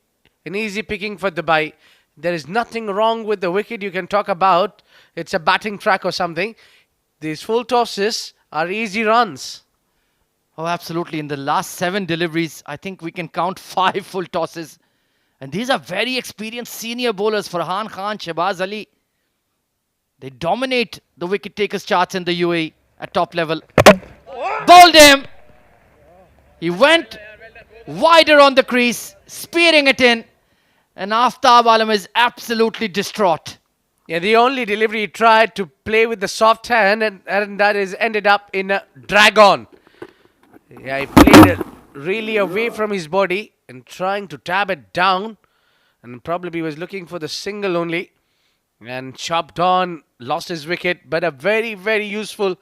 an easy picking for Dubai. There is nothing wrong with the wicket you can talk about. It's a batting track or something. These full tosses are easy runs. Oh, absolutely. In the last 7 deliveries, I think we can count 5 full tosses. And these are very experienced senior bowlers. Farhan Khan, Shahbaz Ali. They dominate the wicket takers charts in the UAE at top level. Bowled him. He went wider on the crease, spearing it in. And Aftab Alam is absolutely distraught. Yeah, the only delivery he tried to play with the soft hand, and that is ended up in a drag on. Yeah, he played it really away from his body and trying to tab it down, and probably was looking for the single only, and chopped on, lost his wicket, but a very, very useful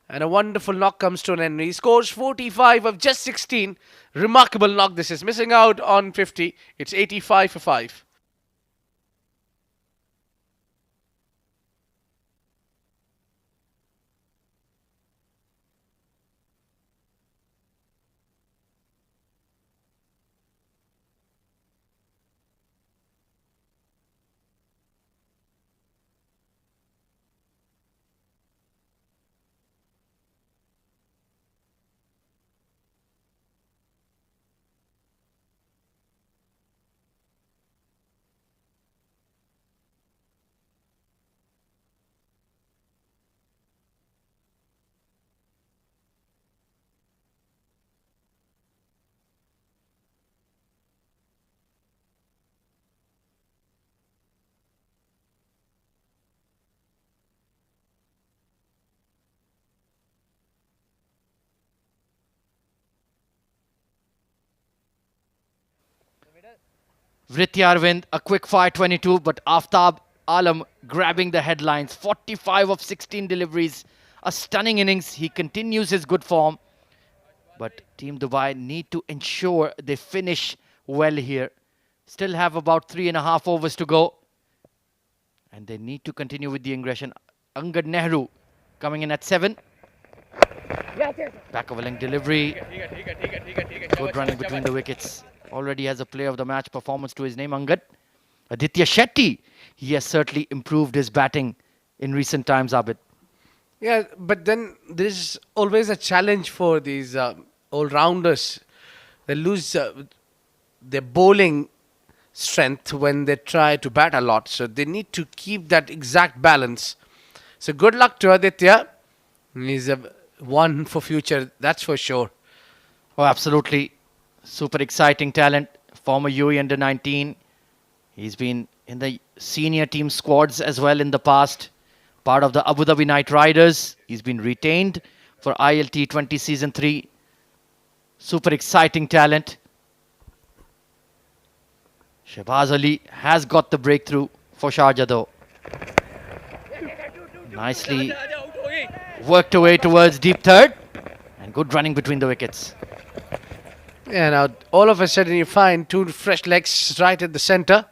and a wonderful knock comes to an end. He scores 45 of just 16. Remarkable knock this is. Missing out on 50. It's 85 for 5. Vritti Arvind, a quick fire 22, but Aftab Alam grabbing the headlines. 45 of 16 deliveries. A stunning innings. He continues his good form. But Team Dubai need to ensure they finish well here. Still have about 3.5 overs to go. And they need to continue with the aggression. Angad Nehru coming in at 7. Back of a length delivery. Good running between the wickets. Already has a player of the match performance to his name, Angad. Aditya Shetty, he has certainly improved his batting in recent times, Abid. Yeah, but then there's always a challenge for these all-rounders. They lose their bowling strength when they try to bat a lot. So they need to keep that exact balance. So good luck to Aditya. He's one for future, that's for sure. Oh, absolutely. Super exciting talent. Former UAE under 19. He's been in the senior team squads as well in the past. Part of the Abu Dhabi Knight Riders. He's been retained for ILT20 Season 3. Super exciting talent. Shahbaz Ali has got the breakthrough for Sharjah though. Nicely worked away towards deep third. And good running between the wickets. Yeah, now all of a sudden you find 2 fresh legs right at the center.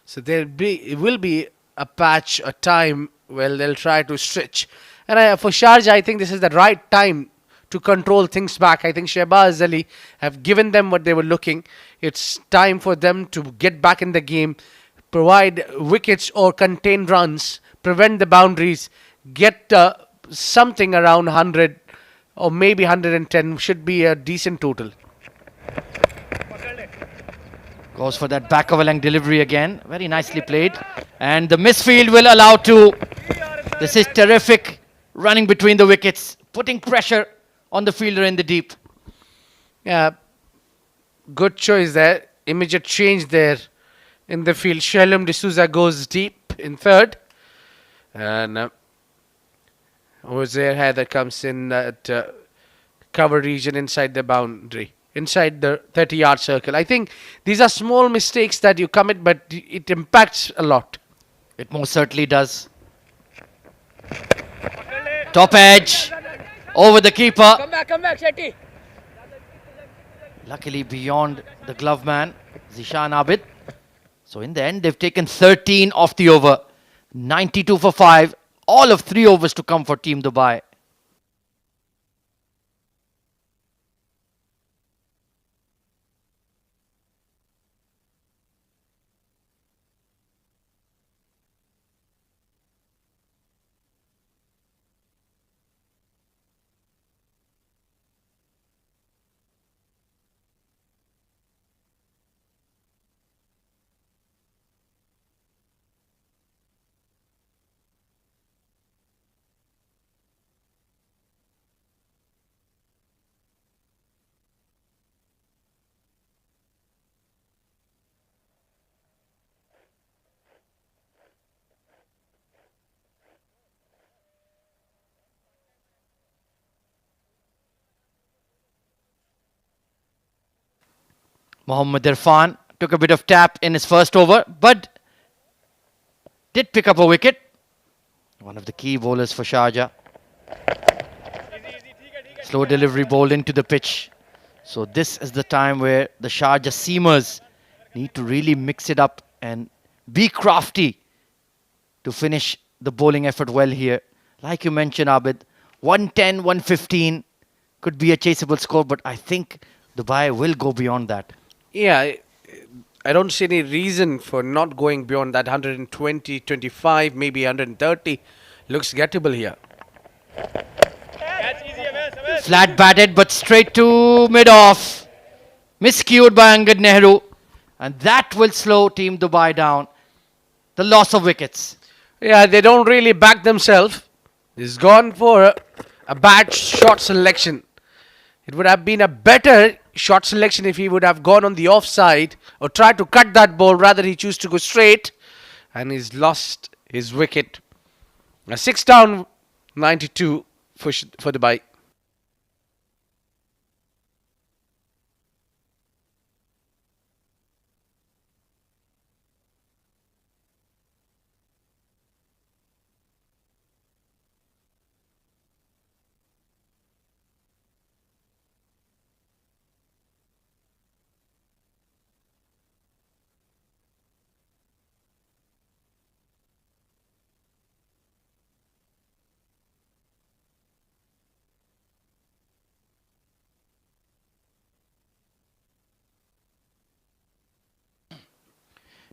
So it will be a patch, a time where they'll try to stretch. And for Sharjah, I think this is the right time to control things back. I think Shahbaz Ali have given them what they were looking. It's time for them to get back in the game, provide wickets or contain runs, prevent the boundaries, get something around 100 or maybe 110 should be a decent total. Goes for that back of a length delivery again. Very nicely played. And the misfield will allow 2. This is terrific running between the wickets, putting pressure on the fielder in the deep. Yeah, good choice there. Immediate change there in the field. Shalom D'Souza goes deep in third. And Ozair Heather comes in at cover region inside the boundary, inside the 30-yard circle. I think these are small mistakes that you commit, but it impacts a lot. It most certainly does. Top edge. Over the keeper. Come back, Shetty. Luckily beyond the glove man, Zishan Abid. So in the end, they've taken 13 off the over. 92 for 5. All of 3 overs to come for Team Dubai. Mohammad Irfan took a bit of tap in his first over, but did pick up a wicket. One of the key bowlers for Sharjah. Slow delivery bowled into the pitch. So this is the time where the Sharjah seamers need to really mix it up and be crafty to finish the bowling effort well here. Like you mentioned, Abid, 110, 115 could be a chaseable score, but I think Dubai will go beyond that. Yeah, I don't see any reason for not going beyond that. 120, 25, maybe 130. Looks gettable here. Flat batted, but straight to mid-off. Miscued by Angad Nehru. And that will slow Team Dubai down. The loss of wickets. Yeah, they don't really back themselves. He's gone for a bad shot selection. It would have been a better shot selection if he would have gone on the offside or tried to cut that ball. Rather, he chose to go straight, and he's lost his wicket. A 6 down, 92 for Dubai.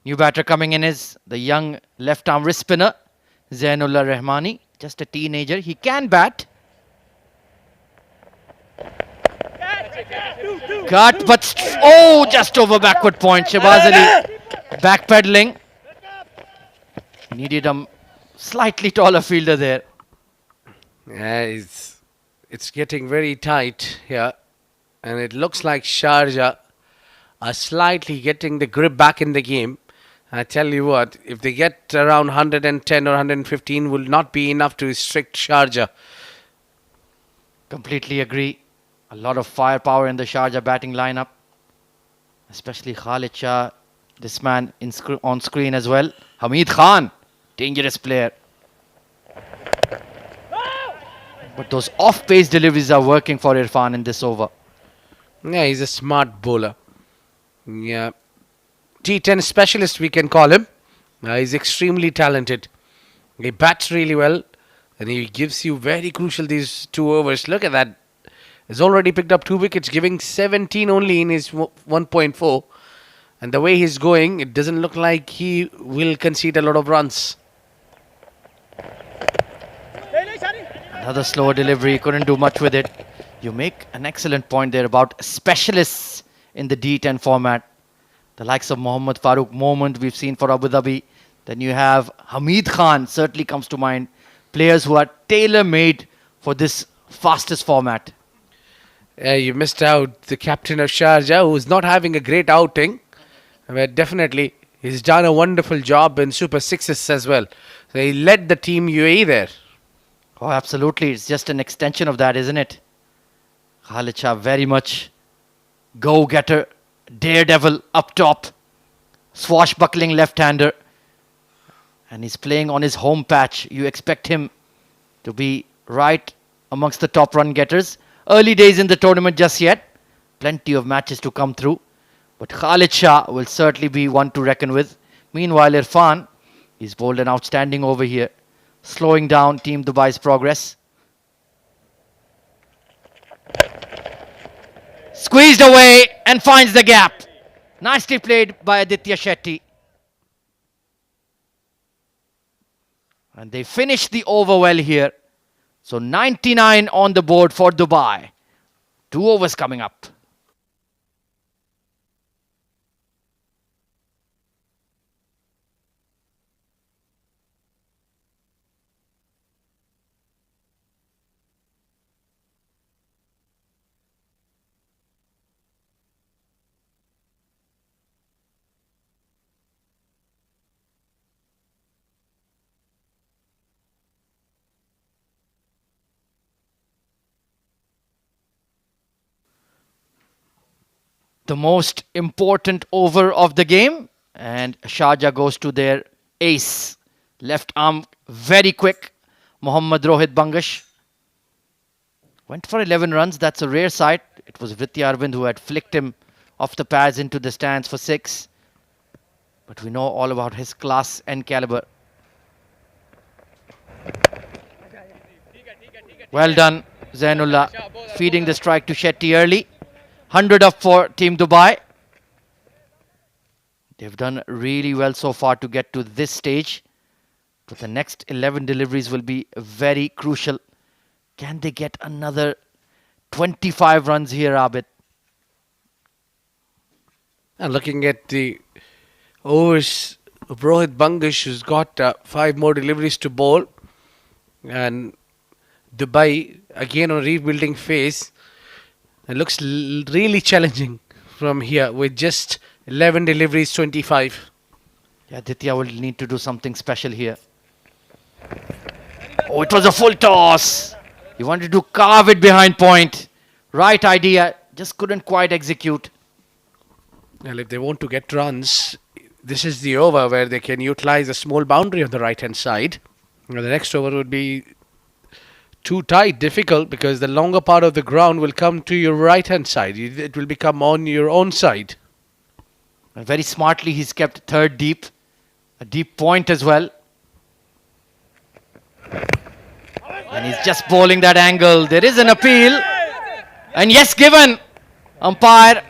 New batter coming in is the young left-arm wrist spinner, Zainullah Rahmani. Just a teenager. He can bat. Cut, but just over backward point. Shahbaz Ali backpedaling. Needed a slightly taller fielder there. Yeah, it's getting very tight here, and it looks like Sharjah are slightly getting the grip back in the game. I tell you what, if they get around 110 or 115, will not be enough to restrict Sharjah. Completely agree. A lot of firepower in the Sharjah batting lineup, especially Khalid Shah, this man on screen as well. Hamid Khan, dangerous player. But those off-pace deliveries are working for Irfan in this over. Yeah, he's a smart bowler. Yeah, D10 specialist we can call him. He's extremely talented. He bats really well, and he gives you very crucial these 2 overs. Look at that. He's already picked up 2 wickets, giving 17 only in his 1.4. And the way he's going, it doesn't look like he will concede a lot of runs. Another slower delivery, couldn't do much with it. You make an excellent point there about specialists in the D10 format. The likes of Mohammad Farooq Moment we've seen for Abu Dhabi. Then you have Hamid Khan, certainly comes to mind. Players who are tailor-made for this fastest format. You missed out the captain of Sharjah, who's not having a great outing. But definitely, He's done a wonderful job in Super Sixes as well. So he led the team UAE there. Oh, absolutely. It's just an extension of that, isn't it? Khalid Shah very much go-getter, daredevil up top, swashbuckling left-hander. And he's playing on his home patch. You expect him to be right amongst the top run getters. Early days in the tournament just yet. Plenty of matches to come through. But Khalid Shah will certainly be one to reckon with. Meanwhile, Irfan, he's bowled an outstanding over here, slowing down Team Dubai's progress. Squeezed away and finds the gap. Nicely played by Aditya Shetty. And they finish the over well here. So 99 on the board for Dubai. 2 overs coming up. The most important over of the game, and Sharjah goes to their ace. Left arm very quick. Mohammad Rohit Bangash went for 11 runs. That's a rare sight. It was Vritti Arvind who had flicked him off the pads into the stands for 6. But we know all about his class and caliber. Well done, Zainullah, feeding the strike to Shetty early. 100 up for Team Dubai. They've done really well so far to get to this stage. But the next 11 deliveries will be very crucial. Can they get another 25 runs here, Abid? And looking at the overs of Rohit Bangash, who's got 5 more deliveries to bowl. And Dubai, again on a rebuilding phase. It looks really challenging from here with just 11 deliveries, 25. Yeah, Aditya will need to do something special here. Oh, it was a full toss. He wanted to carve it behind point. Right idea, just couldn't quite execute. Well, if they want to get runs, this is the over where they can utilize a small boundary on the right-hand side. Now, the next over would be too tight, difficult, because the longer part of the ground will come to your right-hand side. It will become on your own side. And very smartly, he's kept third deep. A deep point as well. And he's just bowling that angle. There is an appeal. And yes, given. Umpire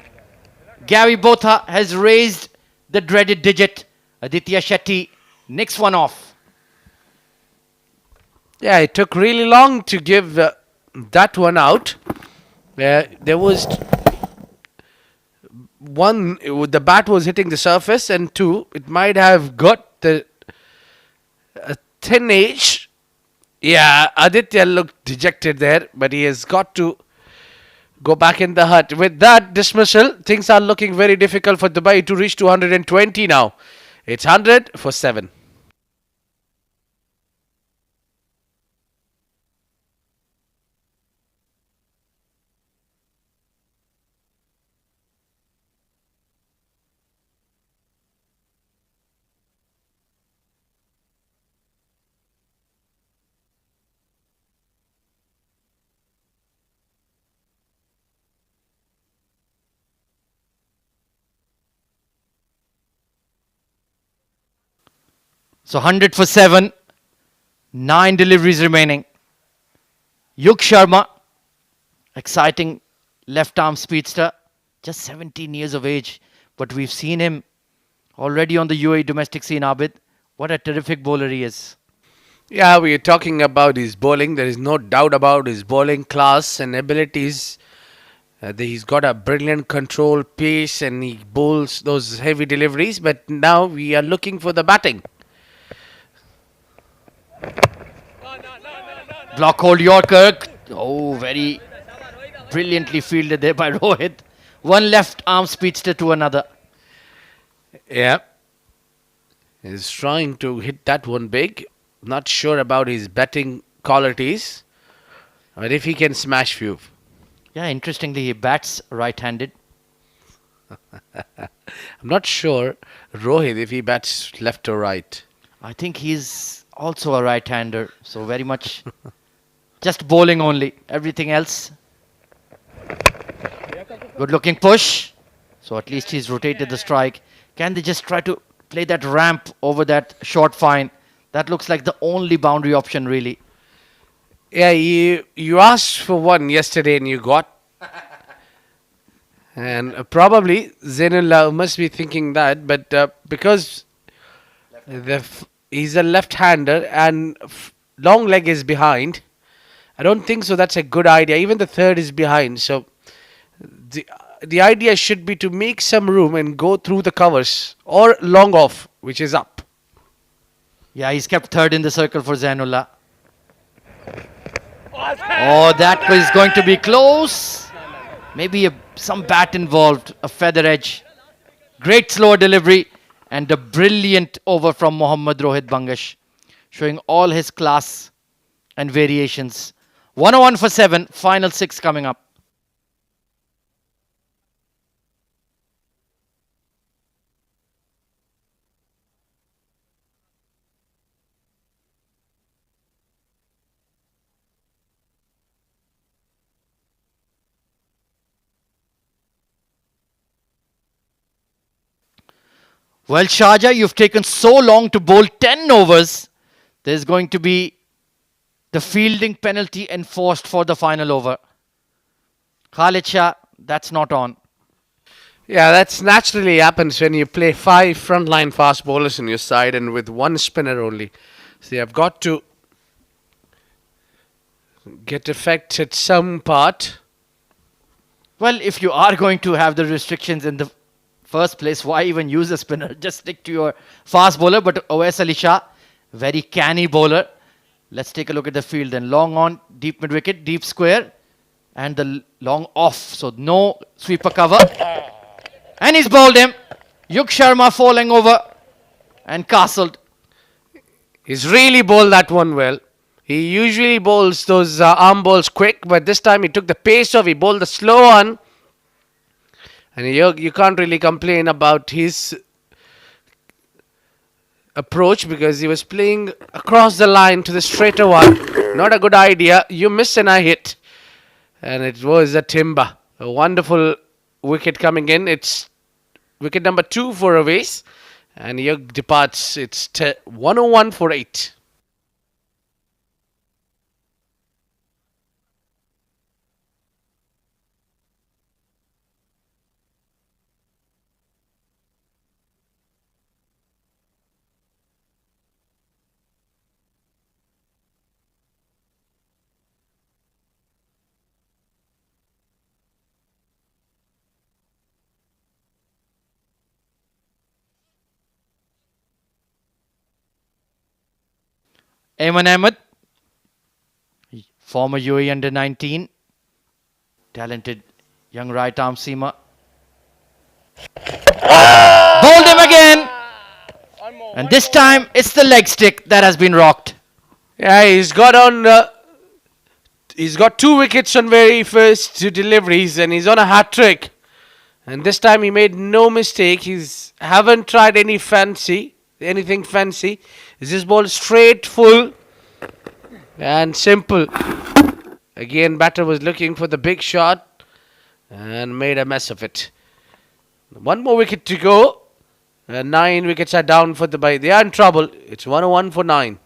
Gary Botha has raised the dreaded digit. Aditya Shetty nicks one off. Yeah, it took really long to give that one out. There was one, the bat was hitting the surface, and 2, it might have got the thin edge. Yeah, Aditya looked dejected there, but he has got to go back in the hut. With that dismissal, things are looking very difficult for Dubai to reach 220 now. It's 100 for 7. So 100 for 7. 9 deliveries remaining. Yug Sharma, exciting left arm speedster, just 17 years of age, but we've seen him already on the UAE domestic scene, Abid. What a terrific bowler he is. Yeah, we are talking about his bowling. There is no doubt about his bowling class and abilities. He's got a brilliant control pace and he bowls those heavy deliveries. But now we are looking for the batting. Block hold Yorker. Oh, very brilliantly fielded there by Rohit. One left arm speedster to another. Yeah. is trying to hit that one big. Not sure about his batting qualities, but if he can smash few. Yeah, interestingly, he bats right-handed. I'm not sure, Rohit, if he bats left or right. I think he's also a right-hander, so very much just bowling only. Everything else, good-looking push. So at least he's rotated the strike. Can they just try to play that ramp over that short fine? That looks like the only boundary option, really. Yeah, you asked for one yesterday and you got. And probably Zainullah must be thinking that, but because he's a left-hander and long leg is behind, I don't think so. That's a good idea. Even the third is behind, so the idea should be to make some room and go through the covers or long off, which is up. Yeah, he's kept third in the circle for Zainullah. Oh, that was going to be close. Maybe some bat involved, a feather edge. Great slow delivery and a brilliant over from Mohammad Rohit Bangash, showing all his class and variations. 101 for 7, final 6 coming up. Well, Sharjah, you've taken so long to bowl 10 overs. There's going to be the fielding penalty enforced for the final over. Khalid Shah, that's not on. Yeah, that's naturally happens when you play 5 frontline fast bowlers on your side and with one spinner only. So you have got to get affected some part. Well, if you are going to have the restrictions in the first place, why even use a spinner? Just stick to your fast bowler. But Awais Ali Shah, very canny bowler. Let's take a look at the field then. Long on, deep mid wicket, deep square, and the long off. So no sweeper cover. And he's bowled him. Yug Sharma falling over and castled. He's really bowled that one well. He usually bowls those arm balls quick, but this time he took the pace off. He bowled the slow one. And you can't really complain about his approach because he was playing across the line to the straighter one. Not a good idea. You miss and I hit. And it was a timber. A wonderful wicket coming in. It's wicket number 2 for Awais. And Yug departs. It's 101 for 8. Ayman Ahmed, former UAE under 19, talented young right arm seamer. Bowled him again. And this time it's the leg stick that has been rocked. Yeah, he's got 2 wickets on very first 2 deliveries and he's on a hat trick. And this time he made no mistake. He's haven't tried anything fancy. He's just bowled straight, full and simple. Again, batter was looking for the big shot and made a mess of it. 1 more wicket to go. 9 wickets are down for the bye. They are in trouble. It's 101 for 9.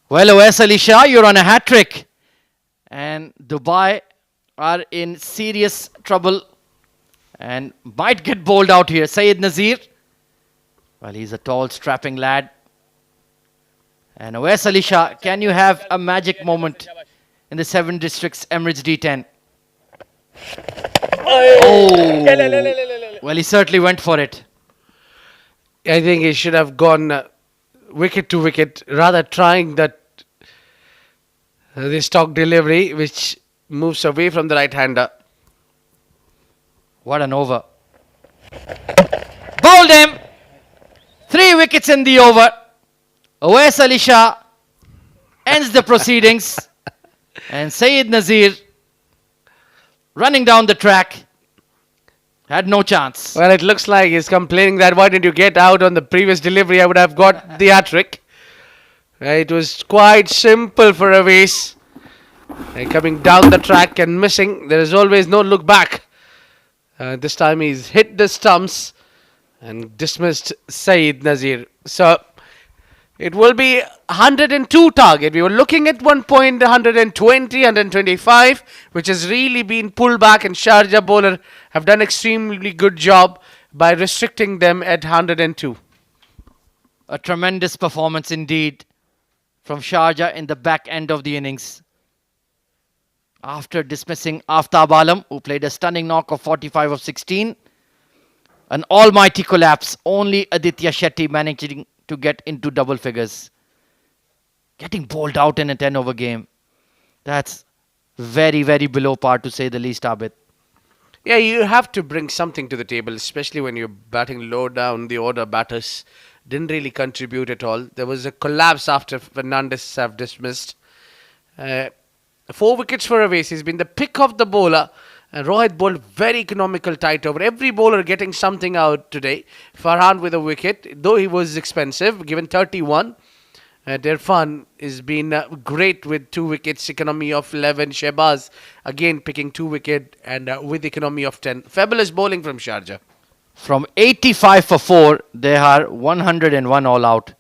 Well, Awais Ali Shah, you're on a hat trick. And Dubai are in serious trouble and might get bowled out here. Syed Nazir. Well, he's a tall, strapping lad. And Awais Ali Shah, can you have a magic moment in the 7 districts Emirates D10? Oh! Well, he certainly went for it. I think he should have gone wicket to wicket, rather trying that the stock delivery, which moves away from the right-hander. What an over. Bowled him. 3 wickets in the over. Awais Ali Shah ends the proceedings. And Syed Nazir, running down the track, had no chance. Well, it looks like he's complaining that why didn't you get out on the previous delivery? I would have got the hat-trick. It was quite simple for Awais. Coming down the track and missing. There is always no look back. This time he's hit the stumps and dismissed Syed Nazir. So it will be 102 target. We were looking at one point 120, 125, which has really been pulled back, and Sharjah bowler have done extremely good job by restricting them at 102. A tremendous performance indeed from Sharjah in the back end of the innings. After dismissing Aftab Alam, who played a stunning knock of 45 of 16. An almighty collapse. Only Aditya Shetty managing to get into double figures. Getting bowled out in a 10-over game. That's very, very below par, to say the least, Abid. Yeah, you have to bring something to the table, especially when you're batting low down the order. Batters didn't really contribute at all. There was a collapse after Fernandez have dismissed. 4 wickets for Awais. He's been the pick of the bowler. Rohit bowled very economical tight over. Every bowler getting something out today. Farhan with a wicket, though he was expensive, given 31. Irfan has been great with 2 wickets, economy of 11. Shehbaz again picking 2 wicket and with economy of 10. Fabulous bowling from Sharjah. From 85 for 4, they are 101 all out.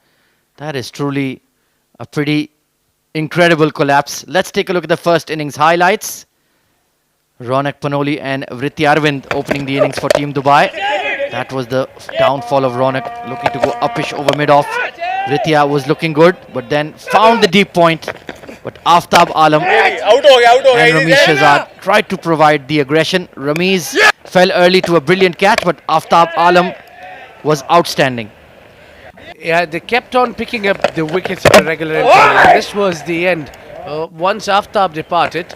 That is truly a pretty incredible collapse. Let's take a look at the first innings highlights. Ronak Panoli and Vritti Arvind opening the innings for Team Dubai. That was the downfall of Ronak, looking to go uppish over mid-off. Vritti was looking good, but then found the deep point. But Aftab Alam and Ramiz Shahzad tried to provide the aggression. Ramiz fell early to a brilliant catch, but Aftab Alam was outstanding. Yeah, they kept on picking up the wickets at a regular interval. And this was the end. Once Aftab departed,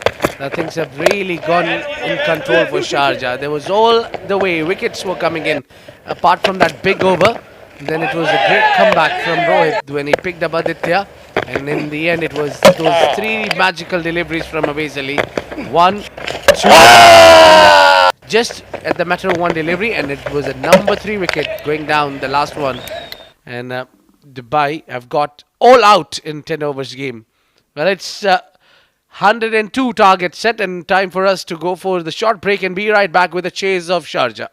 things have really gone in control for Sharjah. There was all the way wickets were coming in. Apart from that big over, then it was a great comeback from Rohit when he picked up Aditya. And in the end, it was those 3 magical deliveries from Awais Ali. 1, 2, just at the matter of 1 delivery, and it was a number 3 wicket going down, the last one. And Dubai have got all out in 10 overs game. Well, it's 102 targets set, and time for us to go for the short break and be right back with a chase of Sharjah.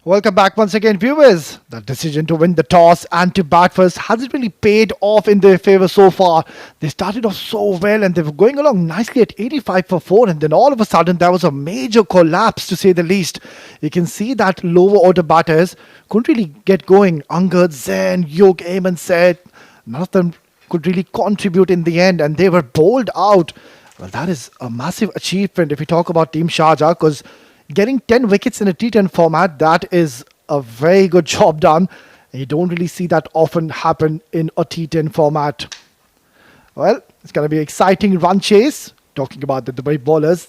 Welcome back once again, viewers. The decision to win the toss and to bat first hasn't really paid off in their favor so far. They started off so well and they were going along nicely at 85 for 4, and then all of a sudden there was a major collapse, to say the least. You can see that lower order batters couldn't really get going. Angad, Zain, Yug, Ayman said none of them could really contribute in the end, and they were bowled out. Well, that is a massive achievement if you talk about Team Sharjah, because getting 10 wickets in a T10 format, that is a very good job done. And you don't really see that often happen in a T10 format. Well, it's going to be an exciting run chase. Talking about the Dubai bowlers,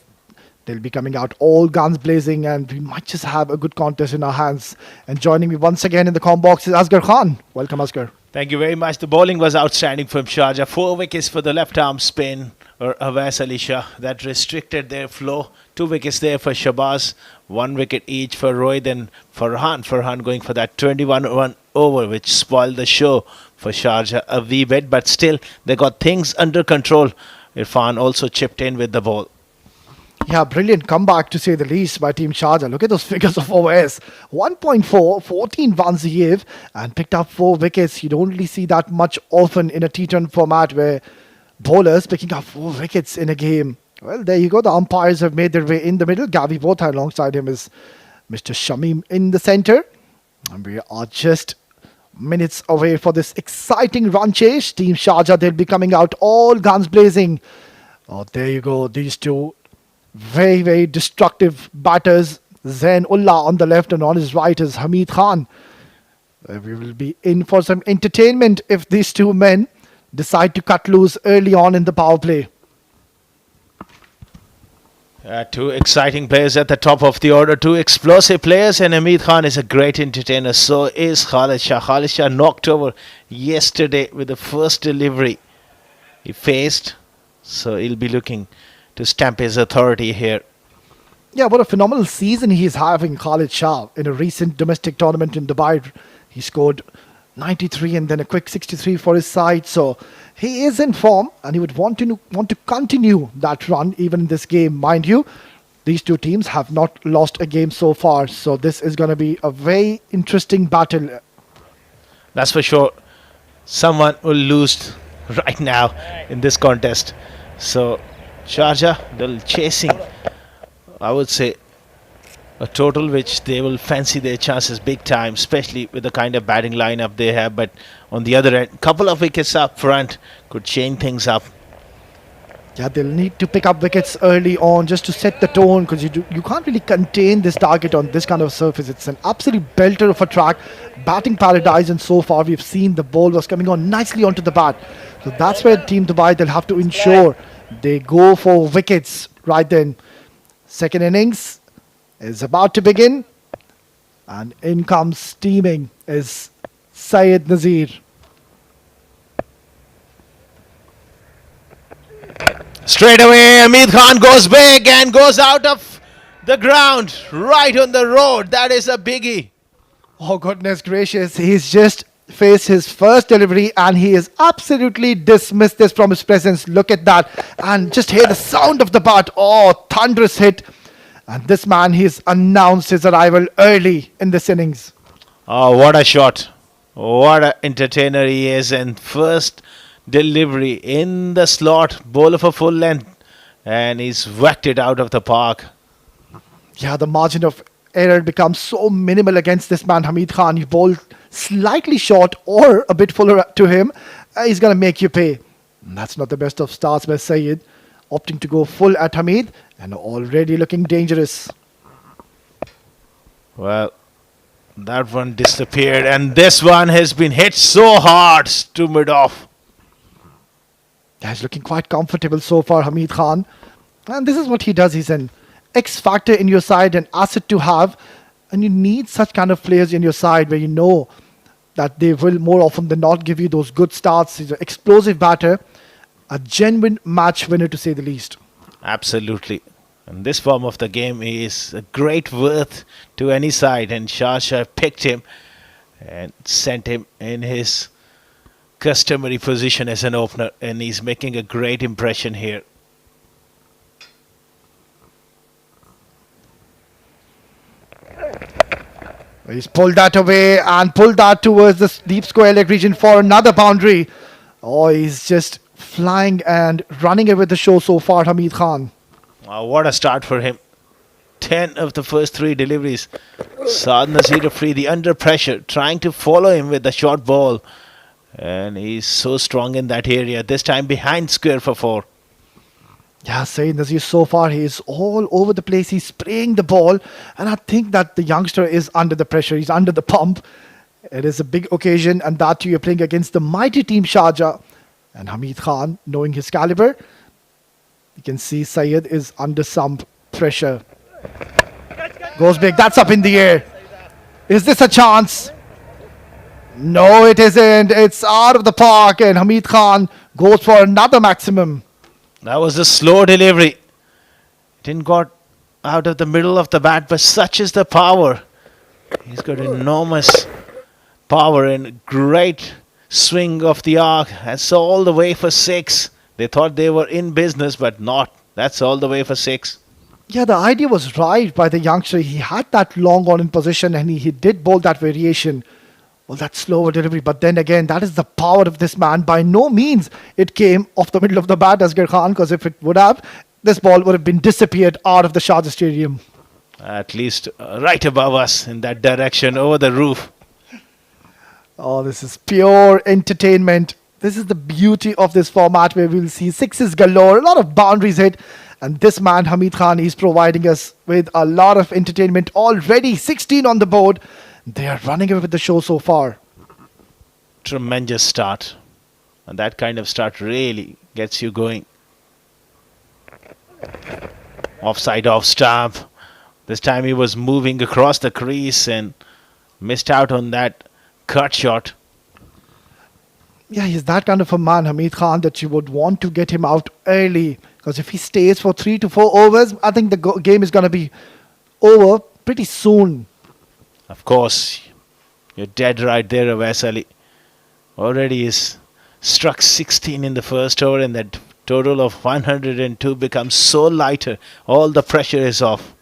they'll be coming out all guns blazing, and we might just have a good contest in our hands. And joining me once again in the com box is Asghar Khan. Welcome, Asghar. Thank you very much. The bowling was outstanding from Sharjah. 4 wickets for the left arm spin or Awais Ali Shah. That restricted their flow. 2 wickets there for Shabazz. 1 wicket each for Rohit and Farhan. Farhan going for that 21-run over, which spoiled the show for Sharjah a wee bit. But still, they got things under control. Irfan also chipped in with the ball. Yeah, brilliant comeback to say the least by Team Sharjah. Look at those figures of OS. 1.4, 14 runs a give, and picked up 4 wickets. You don't really see that much often in a T10 format where bowlers picking up 4 wickets in a game. Well, there you go. The umpires have made their way in the middle. Gavi Botha alongside him is Mr. Shamim in the centre. And we are just minutes away for this exciting run chase. Team Sharjah, they'll be coming out all guns blazing. Oh, there you go. These two very, very destructive batters. Zain Ullah on the left, and on his right is Hamid Khan. We will be in for some entertainment if these two men decide to cut loose early on in the power play. 2 exciting players at the top of the order, 2 explosive players, and Hamid Khan is a great entertainer. So is Khalid Shah. Khalid Shah knocked over yesterday with the first delivery he faced. So he'll be looking to stamp his authority here. Yeah, what a phenomenal season he is having, Khalid Shah. In a recent domestic tournament in Dubai, he scored 93 and then a quick 63 for his side. So he is in form, and he would want to continue that run even in this game. Mind you, these two teams have not lost a game so far. So this is going to be a very interesting battle. That's for sure. Someone will lose right now in this contest. So Sharjah, they're chasing, I would say, a total which they will fancy their chances big time, especially with the kind of batting lineup they have. But on the other end, couple of wickets up front could change things up. Yeah, they'll need to pick up wickets early on just to set the tone, because you can't really contain this target on this kind of surface. It's an absolute belter of a track, batting paradise, and so far we've seen the ball was coming on nicely onto the bat. So that's where Team Dubai, they'll have to ensure they go for wickets right then. Second innings is about to begin, and in comes steaming is Syed Nazir. Straight away, Hamid Khan goes big and goes out of the ground, right on the road. That is a biggie. Oh, goodness gracious. He's just faced his first delivery, and he is absolutely dismissed this from his presence. Look at that. And just hear the sound of the bat. Oh, thunderous hit. And this man, he's announced his arrival early in this innings. Oh, what a shot. What an entertainer he is. And first delivery in the slot, bowler for full length. And he's whacked it out of the park. Yeah, the margin of error becomes so minimal against this man, Hamid Khan. You bowl slightly short or a bit fuller to him, he's going to make you pay. And that's not the best of starts by Syed, opting to go full at Hamid and already looking dangerous. Well, that one disappeared, and this one has been hit so hard to mid-off. Yeah, he's looking quite comfortable so far, Hamid Khan. And this is what he does. He's an X factor in your side, an asset to have. And you need such kind of players in your side where you know that they will more often than not give you those good starts. He's an explosive batter, a genuine match winner to say the least. Absolutely. And this form of the game is a great worth to any side. And Sharjah picked him and sent him in his customary position as an opener. And he's making a great impression here. He's pulled that away and pulled that towards the deep square leg region for another boundary. Oh, he's just flying and running away with the show so far, Hamid Khan. Wow, what a start for him. 10 of the first 3 deliveries. Saad Nazir Afridi under pressure, trying to follow him with the short ball. And he's so strong in that area. This time behind square for 4. Yeah, Saeed Nazir so far, he is all over the place. He's spraying the ball. And I think that the youngster is under the pressure. He's under the pump. It is a big occasion. And that you're playing against the mighty team Sharjah. And Hamid Khan, knowing his caliber, you can see Syed is under some pressure. Goes big. That's up in the air. Is this a chance? No, it isn't. It's out of the park. And Hamid Khan goes for another maximum. That was a slow delivery. Didn't got out of the middle of the bat, but such is the power. He's got enormous power and great swing of the arc. That's all the way for 6. They thought they were in business, but not. That's all the way for 6. Yeah, the idea was right by the youngster. He had that long on in position and he did bowl that variation. Well, that slower delivery. But then again, that is the power of this man. By no means it came off the middle of the bat, Asghar Khan, because if it would have, this ball would have been disappeared out of the Sharjah Stadium. At least right above us in that direction, over the roof. Oh, this is pure entertainment. This is the beauty of this format where we'll see 6s galore, a lot of boundaries hit. And this man, Hamid Khan, he's providing us with a lot of entertainment already. 16 on the board. They are running away with the show so far. Tremendous start. And that kind of start really gets you going. Offside off stump. This time he was moving across the crease and missed out on that cut shot. Yeah, he's that kind of a man, Hamid Khan, that you would want to get him out early. Because if he stays for 3 to 4 overs, I think the game is going to be over pretty soon. Of course, you're dead right there, Awais Ali. Already is struck 16 in the first over, and that total of 102 becomes so lighter. All the pressure is off.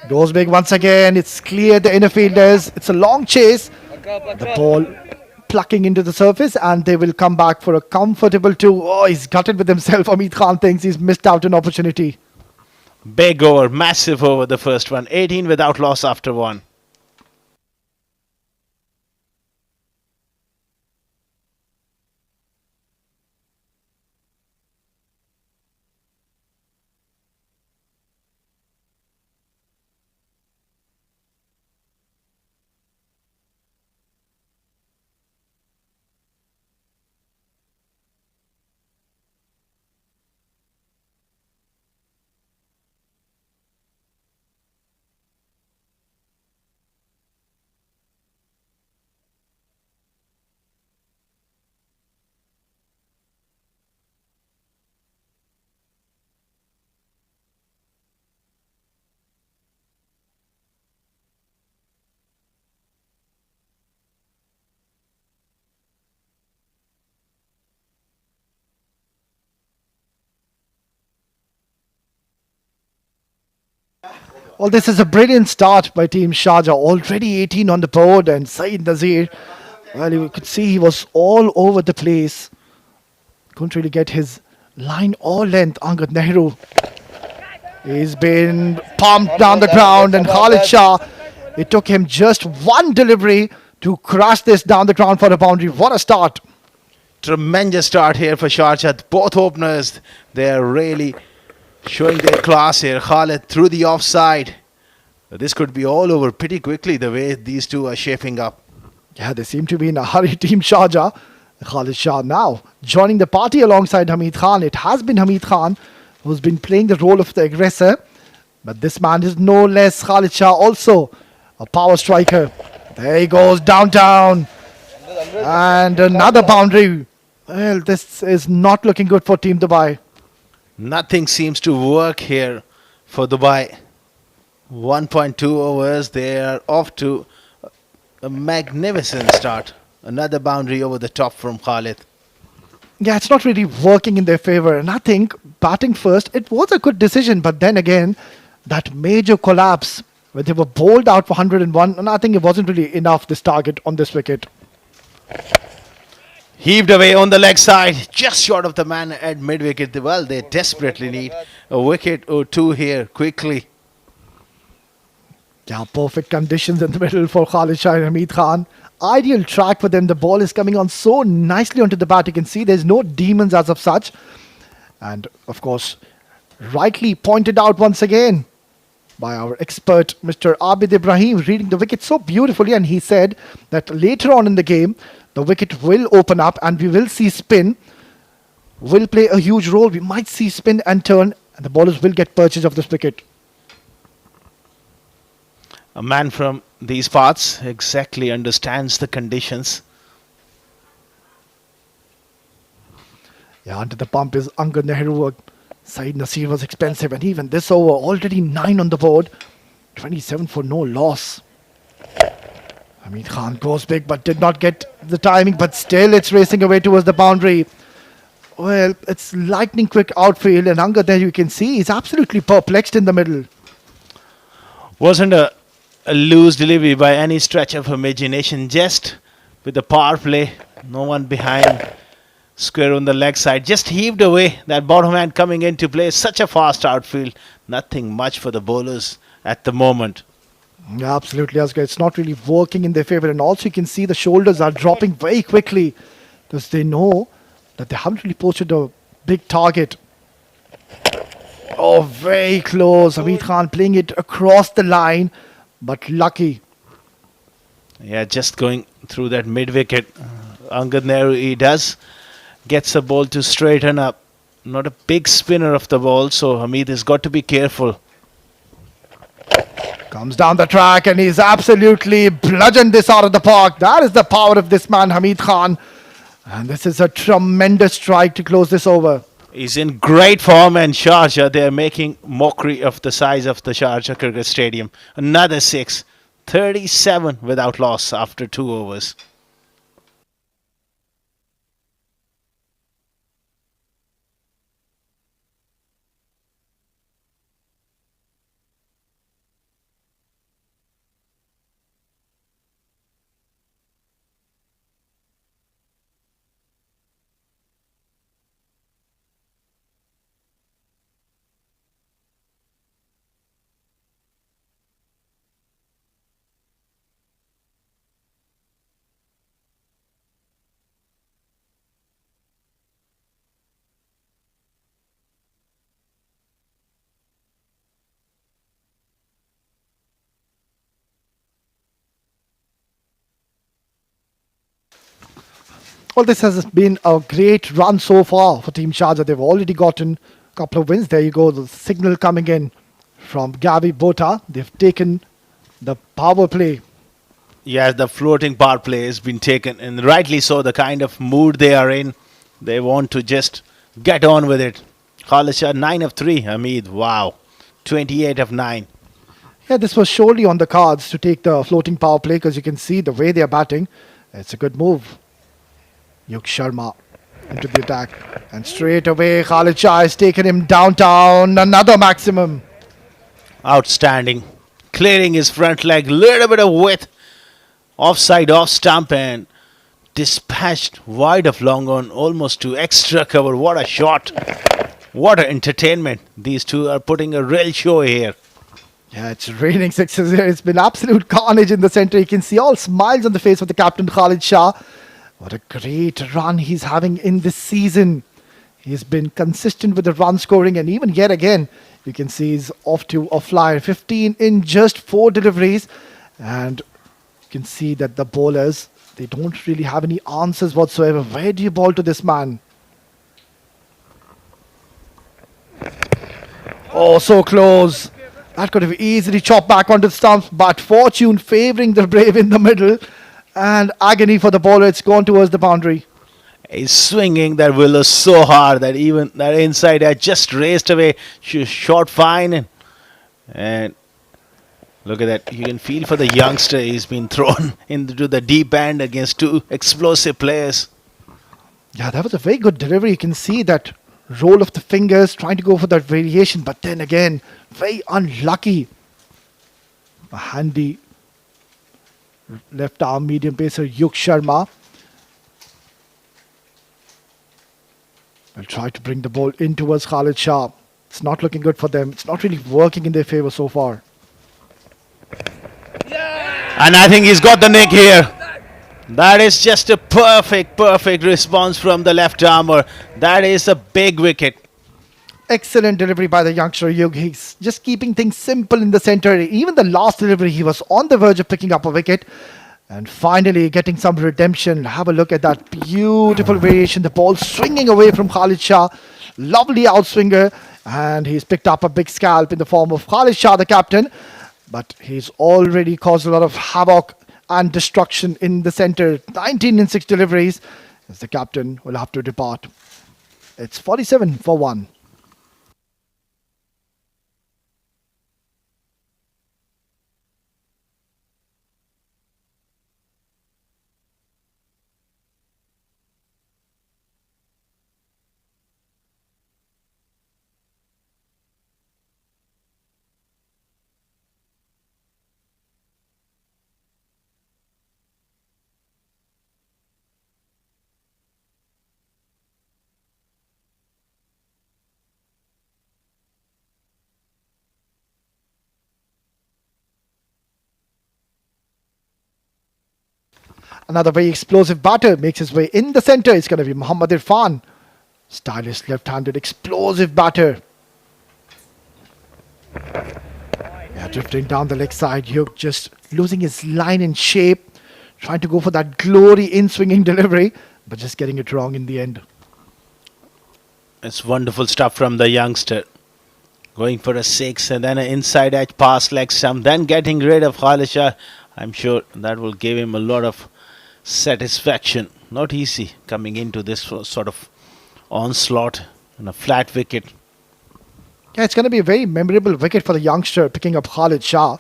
Goes big once again. It's clear the inner fielders. It's a long chase. The ball plucking into the surface, and they will come back for a comfortable 2. Oh, he's gutted with himself. Hamid Khan thinks he's missed out an opportunity. Big over, massive over the first one. 18 without loss after 1. Well, this is a brilliant start by Team Sharjah. Already 18 on the board, and Saeed Nazir, well, you could see he was all over the place. Couldn't really get his line or length. Angad Nehru, he's been pumped down the ground, and Khalid Shah, it took him just one delivery to crash this down the ground for a boundary. What a start. Tremendous start here for Sharjah. Both openers, they're really showing their class here. Khalid through the offside. This could be all over pretty quickly the way these two are shaping up. Yeah, they seem to be in a hurry, Team Sharjah. Khalid Shah now joining the party alongside Hamid Khan. It has been Hamid Khan who's been playing the role of the aggressor. But this man is no less Khalid Shah, also a power striker. There he goes, downtown. And another boundary. Well, this is not looking good for Team Dubai. Nothing seems to work here for Dubai. 1.2 overs. They are off to a magnificent start. Another boundary over the top from Khalid. Yeah, it's not really working in their favor. And I think batting first, it was a good decision. But then again, that major collapse where they were bowled out for 101, and I think it wasn't really enough, this target on this wicket. Heaved away on the leg side, just short of the man at mid-wicket. Well, they desperately need a wicket or two here quickly. Yeah, perfect conditions in the middle for Khalid Shah and Hamid Khan. Ideal track for them. The ball is coming on so nicely onto the bat. You can see there's no demons as of such. And of course, rightly pointed out once again by our expert, Mr. Abid Ibrahim, reading the wicket so beautifully. And he said that later on in the game, the wicket will open up and we will see spin will play a huge role. We might see spin and turn, and the bowlers will get purchase of this wicket. A man from these parts exactly understands the conditions. Yeah, under the pump is Angad Nehru. Saeed Nasir was expensive, and even this over, already 9 on the board. 27 for no loss. Hamid Khan goes big but did not get the timing, but still it's racing away towards the boundary. Well, it's lightning quick outfield, and Angad, there you can see, is absolutely perplexed in the middle. Wasn't a loose delivery by any stretch of imagination, just with the power play, no one behind, square on the leg side, just heaved away. That bottom hand coming into play, such a fast outfield, nothing much for the bowlers at the moment. Yeah, absolutely, Asghar. It's not really working in their favour, and also you can see the shoulders are dropping very quickly because they know that they haven't really posted a big target. Oh, very close. Hamid Khan playing it across the line, but lucky. Yeah, just going through that mid-wicket. Angad Nehru, he does gets the ball to straighten up. Not a big spinner of the ball, so Hamid has got to be careful. Comes down the track and he's absolutely bludgeoned this out of the park. That is the power of this man, Hamid Khan. And this is a tremendous strike to close this over. He's in great form, and Sharjah, they're making mockery of the size of the Sharjah Cricket Stadium. Another 6. 37 without loss after 2 overs. Well, this has been a great run so far for Team Sharjah. They've already gotten a couple of wins. There you go, the signal coming in from Gavi Bota. They've taken the power play. Yes, the floating power play has been taken, and rightly so. The kind of mood they are in, they want to just get on with it. Khalid Shah, 9 of 3. Hamid, wow, 28 of 9. Yeah, this was surely on the cards to take the floating power play because you can see the way they are batting. It's a good move. Yuk Sharma into the attack. And straight away, Khalid Shah has taken him downtown. Another maximum. Outstanding. Clearing his front leg, little bit of width. Offside, off stump, and dispatched wide of long on, almost to extra cover. What a shot. What an entertainment. These two are putting a real show here. Yeah, it's raining sixes here. It's been absolute carnage in the centre. You can see all smiles on the face of the captain, Khalid Shah. What a great run he's having in this season. He's been consistent with the run scoring, and even yet again, you can see he's off to a flyer. 15 in just 4 deliveries. And you can see that the bowlers, they don't really have any answers whatsoever. Where do you bowl to this man? Oh, so close. That could have easily chopped back onto the stumps, but fortune favouring the brave in the middle. And agony for the bowler. It's gone towards the boundary. He's swinging that willow so hard that even that inside edge just raced away. Shot fine. And look at that. You can feel for the youngster. He's been thrown into the deep end against 2 explosive players. Yeah, that was a very good delivery. You can see that roll of the fingers, trying to go for that variation, but then again, very unlucky. A handy left arm medium pacer Yuk Sharma will try to bring the ball in towards Khalid Shah. It's not looking good for them. It's not really working in their favor so far. And I think he's got the nick here. That is just a perfect response from the left armour. That is a big wicket. Excellent delivery by the youngster Yug. He's just keeping things simple in the center. Even the last delivery, he was on the verge of picking up a wicket. And finally getting some redemption. Have a look at that beautiful variation. The ball swinging away from Khalid Shah. Lovely outswinger. And he's picked up a big scalp in the form of Khalid Shah, the captain. But he's already caused a lot of havoc and destruction in the center. 19 in 6 deliveries. As the captain will have to depart. It's 47 for 1. Another very explosive batter makes his way in the center. It's going to be Muhammad Irfan. Stylish left-handed explosive batter. Yeah, drifting down the leg side. Yuk just losing his line and shape. Trying to go for that glory in-swinging delivery. But just getting it wrong in the end. It's wonderful stuff from the youngster. Going for a 6 and then an inside edge pass leg stump. Then getting rid of Khalid Shah. I'm sure that will give him a lot of satisfaction. Not easy coming into this sort of onslaught and a flat wicket. Yeah, it's going to be a very memorable wicket for the youngster picking up Khalid Shah,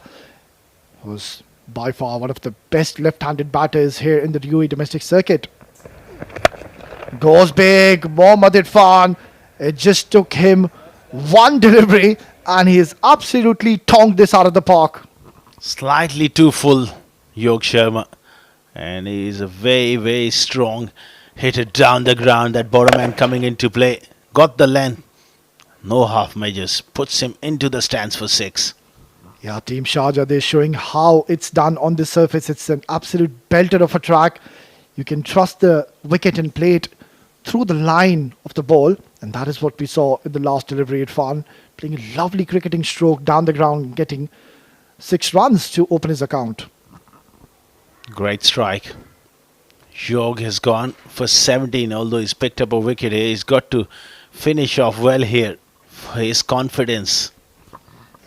who's by far one of the best left-handed batters here in the UAE domestic circuit. Goes big, Mohammad Irfan. It just took him one delivery and he has absolutely tongued this out of the park. Slightly too full, Yog Sharma. And he is a very strong hitter down the ground. That bottom man coming into play. Got the length. No half measures. Puts him into the stands for 6. Yeah, Team Sharjah, they're showing how it's done on this surface. It's an absolute belter of a track. You can trust the wicket and play it through the line of the ball. And that is what we saw in the last delivery. Irfan playing a lovely cricketing stroke down the ground, getting 6 runs to open his account. Great strike. Yog has gone for 17, although he's picked up a wicket here. He's got to finish off well here for his confidence.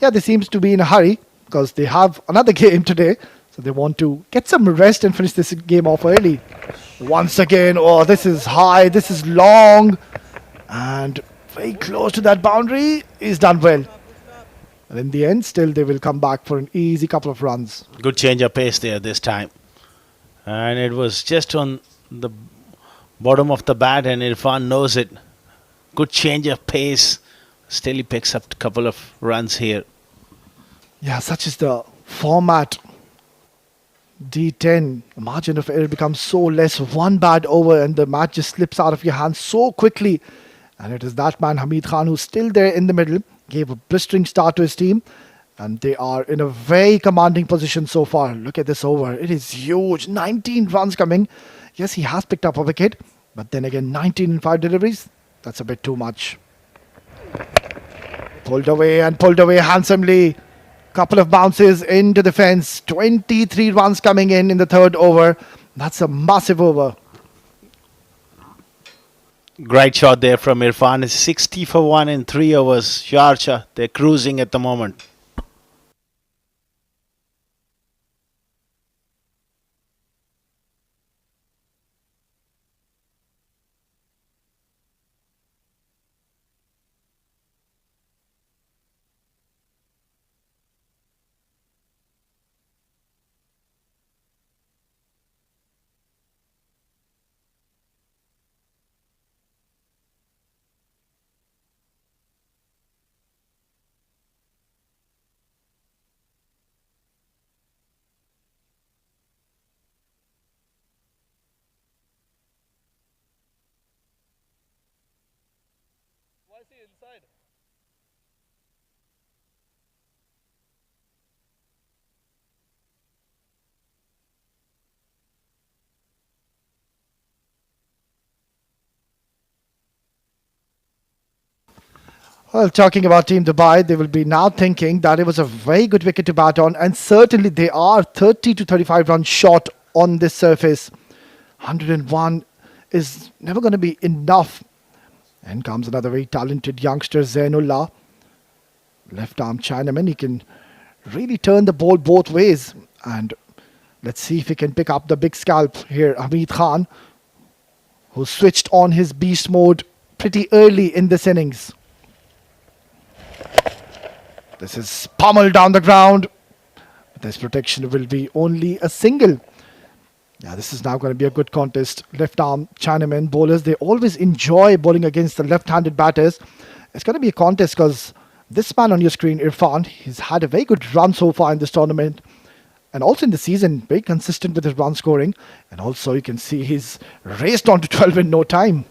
Yeah, they seems to be in a hurry because they have another game today. So they want to get some rest and finish this game off early. Once again, oh, this is high, this is long. And very close to that boundary. He's done well. And in the end, still they will come back for an easy couple of runs. Good change of pace there this time. And it was just on the bottom of the bat and Irfan knows it. Good change of pace. Still he picks up a couple of runs here. Yeah, such is the format. D10, the margin of error becomes so less. One bad over and the match just slips out of your hands so quickly. And it is that man, Hamid Khan, who's still there in the middle. Gave a blistering start to his team. And they are in a very commanding position so far. Look at this over. It is huge. 19 runs coming. Yes, he has picked up a wicket. But then again, 19 in 5 deliveries. That's a bit too much. Pulled away handsomely. Couple of bounces into the fence. 23 runs coming in the 3rd over. That's a massive over. Great shot there from Irfan. It's 60 for 1 in 3 overs. Sharjah, they're cruising at the moment. Well, talking about Team Dubai, they will be now thinking that it was a very good wicket to bat on, and certainly they are 30 to 35 runs short on this surface. 101 is never going to be enough. And comes another very talented youngster, Zainullah. Left arm Chinaman. He can really turn the ball both ways. And let's see if he can pick up the big scalp here. Hamid Khan, who switched on his beast mode pretty early in this innings. This is pummeled down the ground. This protection will be only a single. Yeah, this is now going to be a good contest. Left arm Chinaman bowlers, they always enjoy bowling against the left-handed batters. It's going to be a contest because this man on your screen, Irfan, he's had a very good run so far in this tournament. And also in the season, very consistent with his run scoring. And also you can see he's raced on to 12 in no time.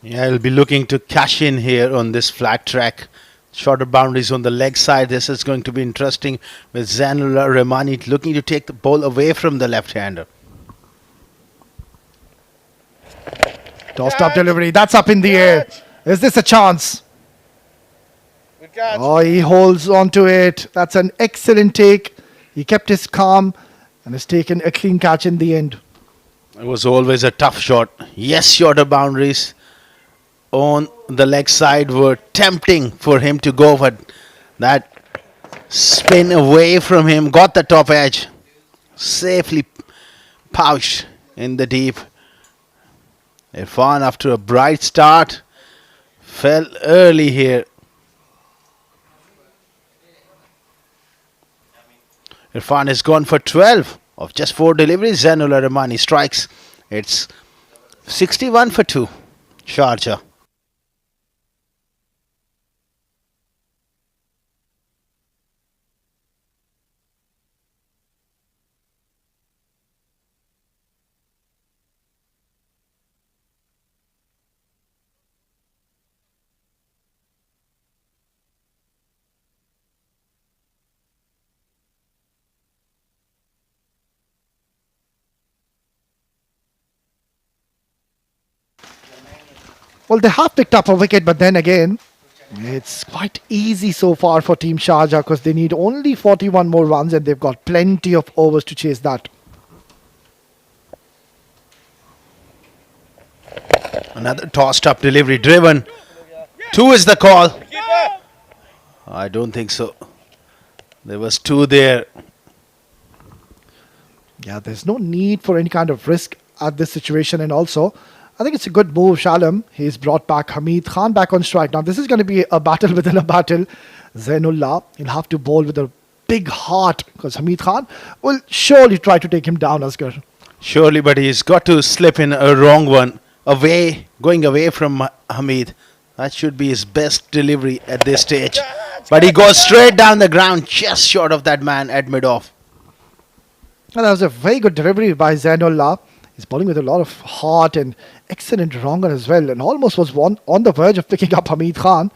Yeah, he'll be looking to cash in here on this flat track. Shorter boundaries on the leg side. This is going to be interesting with Zainullah Rahmani looking to take the ball away from the left-hander. Tossed up delivery. That's up in the air. Is this a chance? Oh, he holds on to it. That's an excellent take. He kept his calm and has taken a clean catch in the end. It was always a tough shot. Yes, shorter boundaries on the leg side were tempting for him to go, but that spin away from him got the top edge. Safely pouched in the deep. Irfan, after a bright start, fell early here. Irfan has gone for 12 of just 4 deliveries. Zainullah Rahmani strikes. It's 61 for 2. Sharjah. Well, they have picked up a wicket, but then again, it's quite easy so far for Team Sharjah because they need only 41 more runs and they've got plenty of overs to chase that. Another tossed up delivery driven. 2 is the call. I don't think so. There was 2 there. Yeah, there's no need for any kind of risk at this situation, and also I think it's a good move, Shalom. He's brought back Hamid Khan back on strike. Now, this is going to be a battle within a battle. Zainullah, he'll have to bowl with a big heart because Hamid Khan will surely try to take him down, Asghar. Surely, but he's got to slip in a wrong one. Away, going away from Hamid. That should be his best delivery at this stage. But he goes straight down the ground, just short of that man at mid-off. And that was a very good delivery by Zainullah. He's bowling with a lot of heart and excellent wronger as well, and almost was on the verge of picking up Hamid Khan.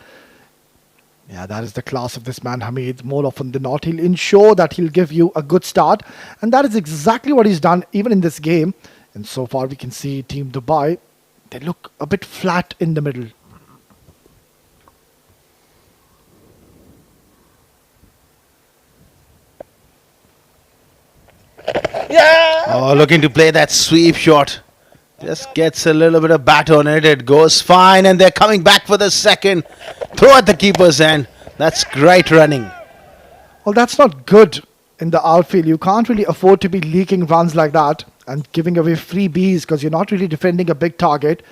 Yeah, that is the class of this man, Hamid. More often than not, he'll ensure that he'll give you a good start, and that is exactly what he's done even in this game. And so far, we can see Team Dubai, they look a bit flat in the middle. Oh, looking to play that sweep shot. Just gets a little bit of bat on it. It goes fine, and they're coming back for the second. Throw at the keeper's end. That's great running. Well, that's not good in the outfield. You can't really afford to be leaking runs like that and giving away freebies because you're not really defending a big target.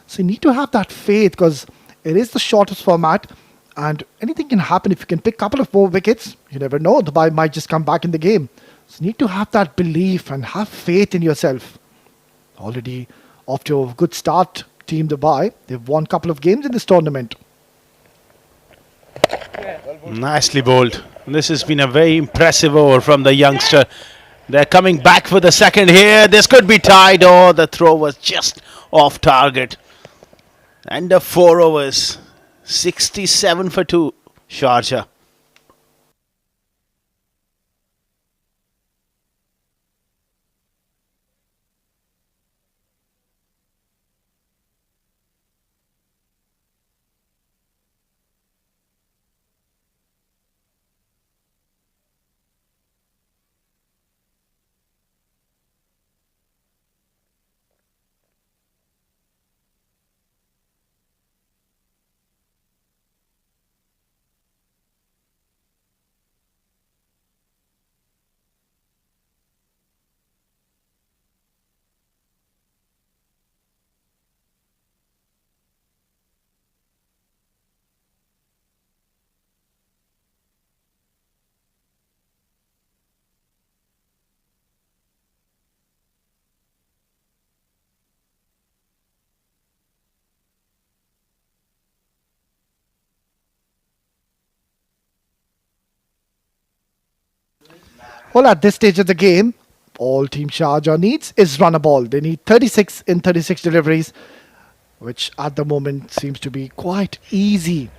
So you need to have that faith because it is the shortest format and anything can happen. If you can pick a couple of more wickets, you never know. Dubai might just come back in the game. So you need to have that belief and have faith in yourself. Already off to a good start, Team Dubai. They've won a couple of games in this tournament. Nicely bowled. This has been a very impressive over from the youngster. They're coming back for the second here. This could be tied. The throw was just off target. Under 4 overs. 67 for 2, Sharjah. Well, at this stage of the game, all Team Sharjah needs is run a ball. They need 36 in 36 deliveries, which at the moment seems to be quite easy.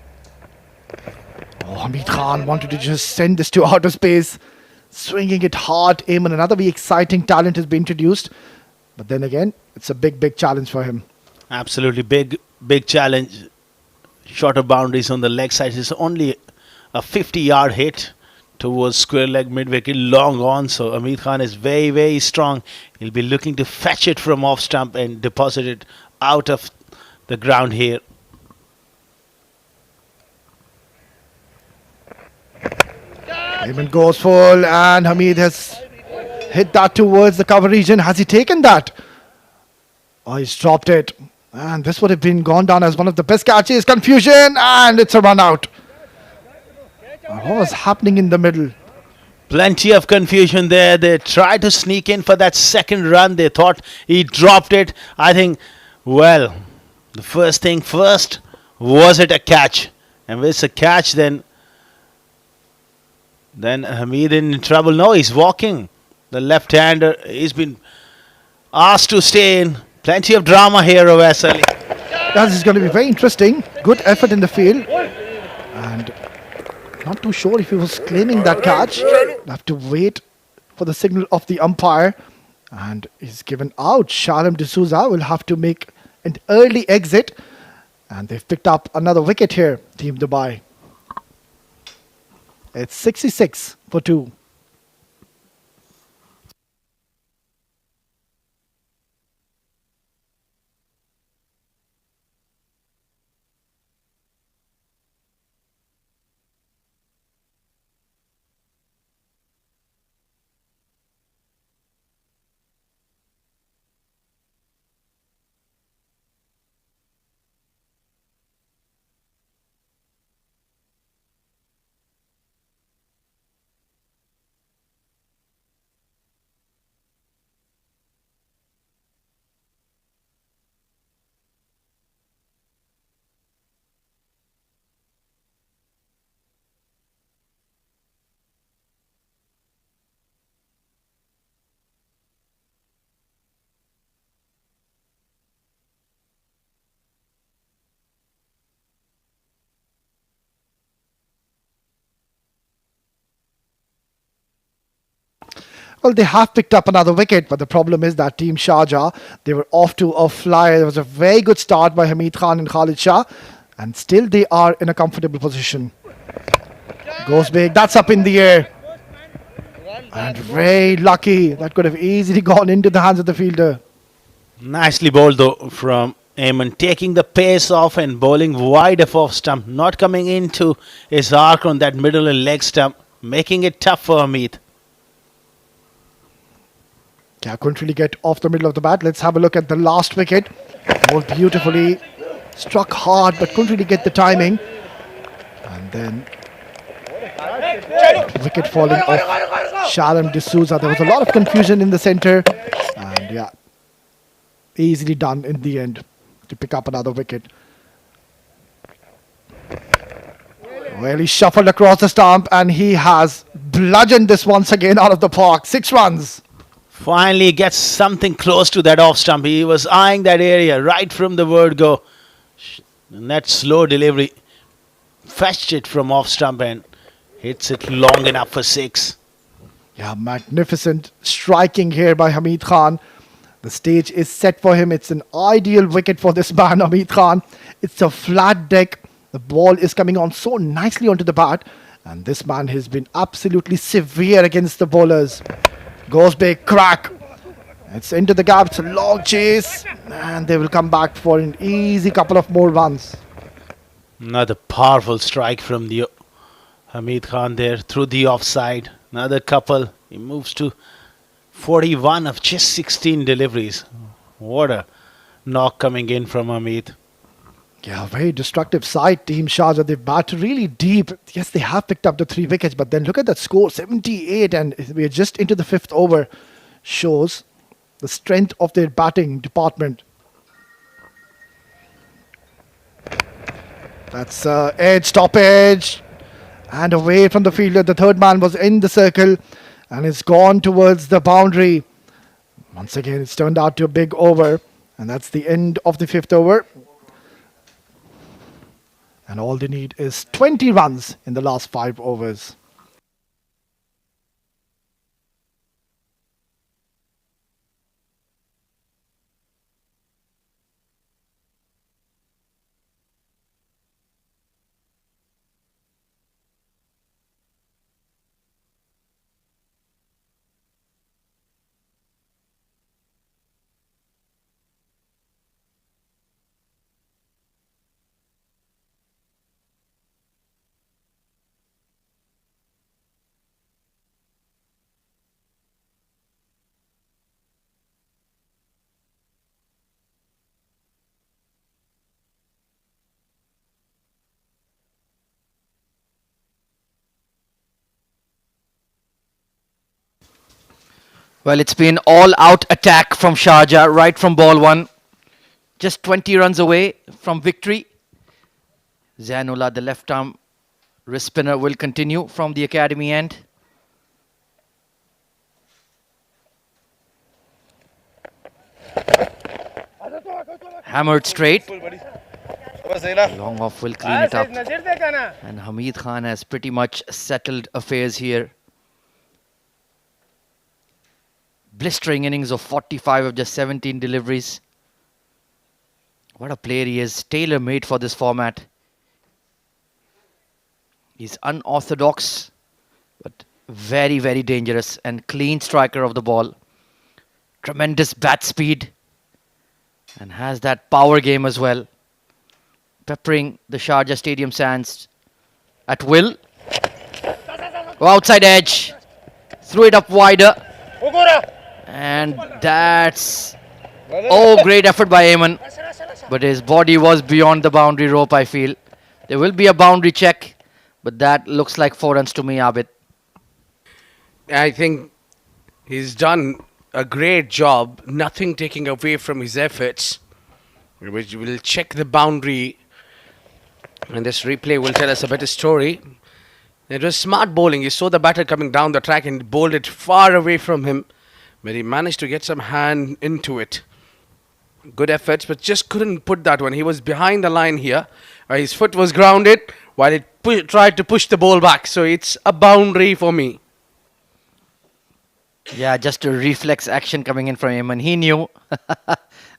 Oh, Hamid Khan wanted to just send this to outer space, swinging it hard. Ayman, another very exciting talent has been introduced. But then again, it's a big, big challenge for him. Absolutely big challenge. Shorter boundaries on the leg side. It's only a 50-yard hit towards square leg mid wicket, long on. So Hamid Khan is very, very strong. He'll be looking to fetch it from off stump and deposit it out of the ground here. Ayman goes full, and Hamid has hit that towards the cover region. Has he taken that? Oh, he's dropped it. And this would have been gone down as one of the best catches. Confusion, and it's a run out. What was happening in the middle? Plenty of confusion there. They tried to sneak in for that second run. They thought he dropped it. I think, well, the first thing first, was it a catch? And if it's a catch, then Hamid in trouble. No, he's walking. The left-hander, he's been asked to stay in. Plenty of drama here, Awais Ali. This is going to be very interesting. Good effort in the field. And not too sure if he was claiming that catch. We'll have to wait for the signal of the umpire. And he's given out. Sharjah D'Souza will have to make an early exit. And they've picked up another wicket here, Team Dubai. It's 66 for 2. Well, they have picked up another wicket, but the problem is that Team Sharjah, they were off to a flyer. There was a very good start by Hamid Khan and Khalid Shah, and still they are in a comfortable position. Goes big, that's up in the air. And very lucky. That could have easily gone into the hands of the fielder. Nicely bowled though from Ayman, taking the pace off and bowling wide of off stump, not coming into his arc on that middle and leg stump, making it tough for Hamid. Yeah, couldn't really get off the middle of the bat. Let's have a look at the last wicket. Bowled beautifully, struck hard, but couldn't really get the timing. And then wicket falling off Sharjah D'Souza. There was a lot of confusion in the centre, and yeah, easily done in the end to pick up another wicket. Well, he shuffled across the stump, and he has bludgeoned this once again out of the park. 6 runs. Finally gets something close to that off stump. He was eyeing that area right from the word go. And that slow delivery fetched it from off stump and hits it long enough for 6. Yeah, magnificent striking here by Hamid Khan. The stage is set for him. It's an ideal wicket for this man, Hamid Khan. It's a flat deck. The ball is coming on so nicely onto the bat. And this man has been absolutely severe against the bowlers. Goes big, crack. It's into the gap. It's a long chase. And they will come back for an easy couple of more runs. Another powerful strike from the Hamid Khan there through the offside. Another couple. He moves to 41 of just 16 deliveries. What a knock coming in from Hamid. Yeah, very destructive side, Team Sharjah. They've batted really deep. Yes, they have picked up the 3 wickets, but then look at that score, 78, and we're just into the 5th over. Shows the strength of their batting department. That's edge, stoppage, and away from the fielder. The third man was in the circle, and it's gone towards the boundary. Once again, it's turned out to a big over, and that's the end of the 5th over. And all they need is 20 runs in the last 5 overs. Well, it's been all-out attack from Sharjah right from ball 1. Just 20 runs away from victory. Zainullah, the left-arm wrist spinner, will continue from the academy end. Hammered straight. Long off will clean it up. And Hamid Khan has pretty much settled affairs here. Blistering innings of 45 of just 17 deliveries. What a player he is. Tailor-made for this format. He's unorthodox, but very, very dangerous and clean striker of the ball. Tremendous bat speed. And has that power game as well. Peppering the Sharjah Stadium sands at will. Go outside edge. Threw it up wider. And that's... Oh, great effort by Ayman. But his body was beyond the boundary rope, I feel. There will be a boundary check. But that looks like 4 runs to me, Abid. I think he's done a great job, nothing taking away from his efforts, which will check the boundary, and this replay will tell us a better story. It was smart bowling. You saw the batter coming down the track and bowled it far away from him, but he managed to get some hand into it. Good efforts, but just couldn't put that one. He was behind the line here. His foot was grounded while it tried to push the ball back. So it's a boundary for me. Yeah, just a reflex action coming in from him. And he knew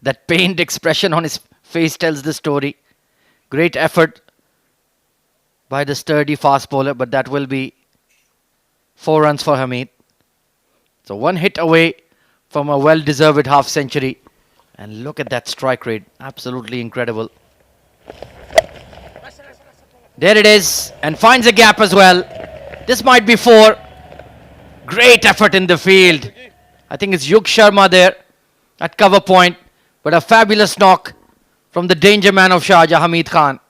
that pained expression on his face tells the story. Great effort by the sturdy fast bowler, but that will be 4 runs for Hamid. So 1 hit away from a well-deserved half century. And look at that strike rate. Absolutely incredible. There it is. And finds a gap as well. This might be 4. Great effort in the field. I think it's Yug Sharma there at cover point. But a fabulous knock from the danger man of Sharjah, Hamid Khan.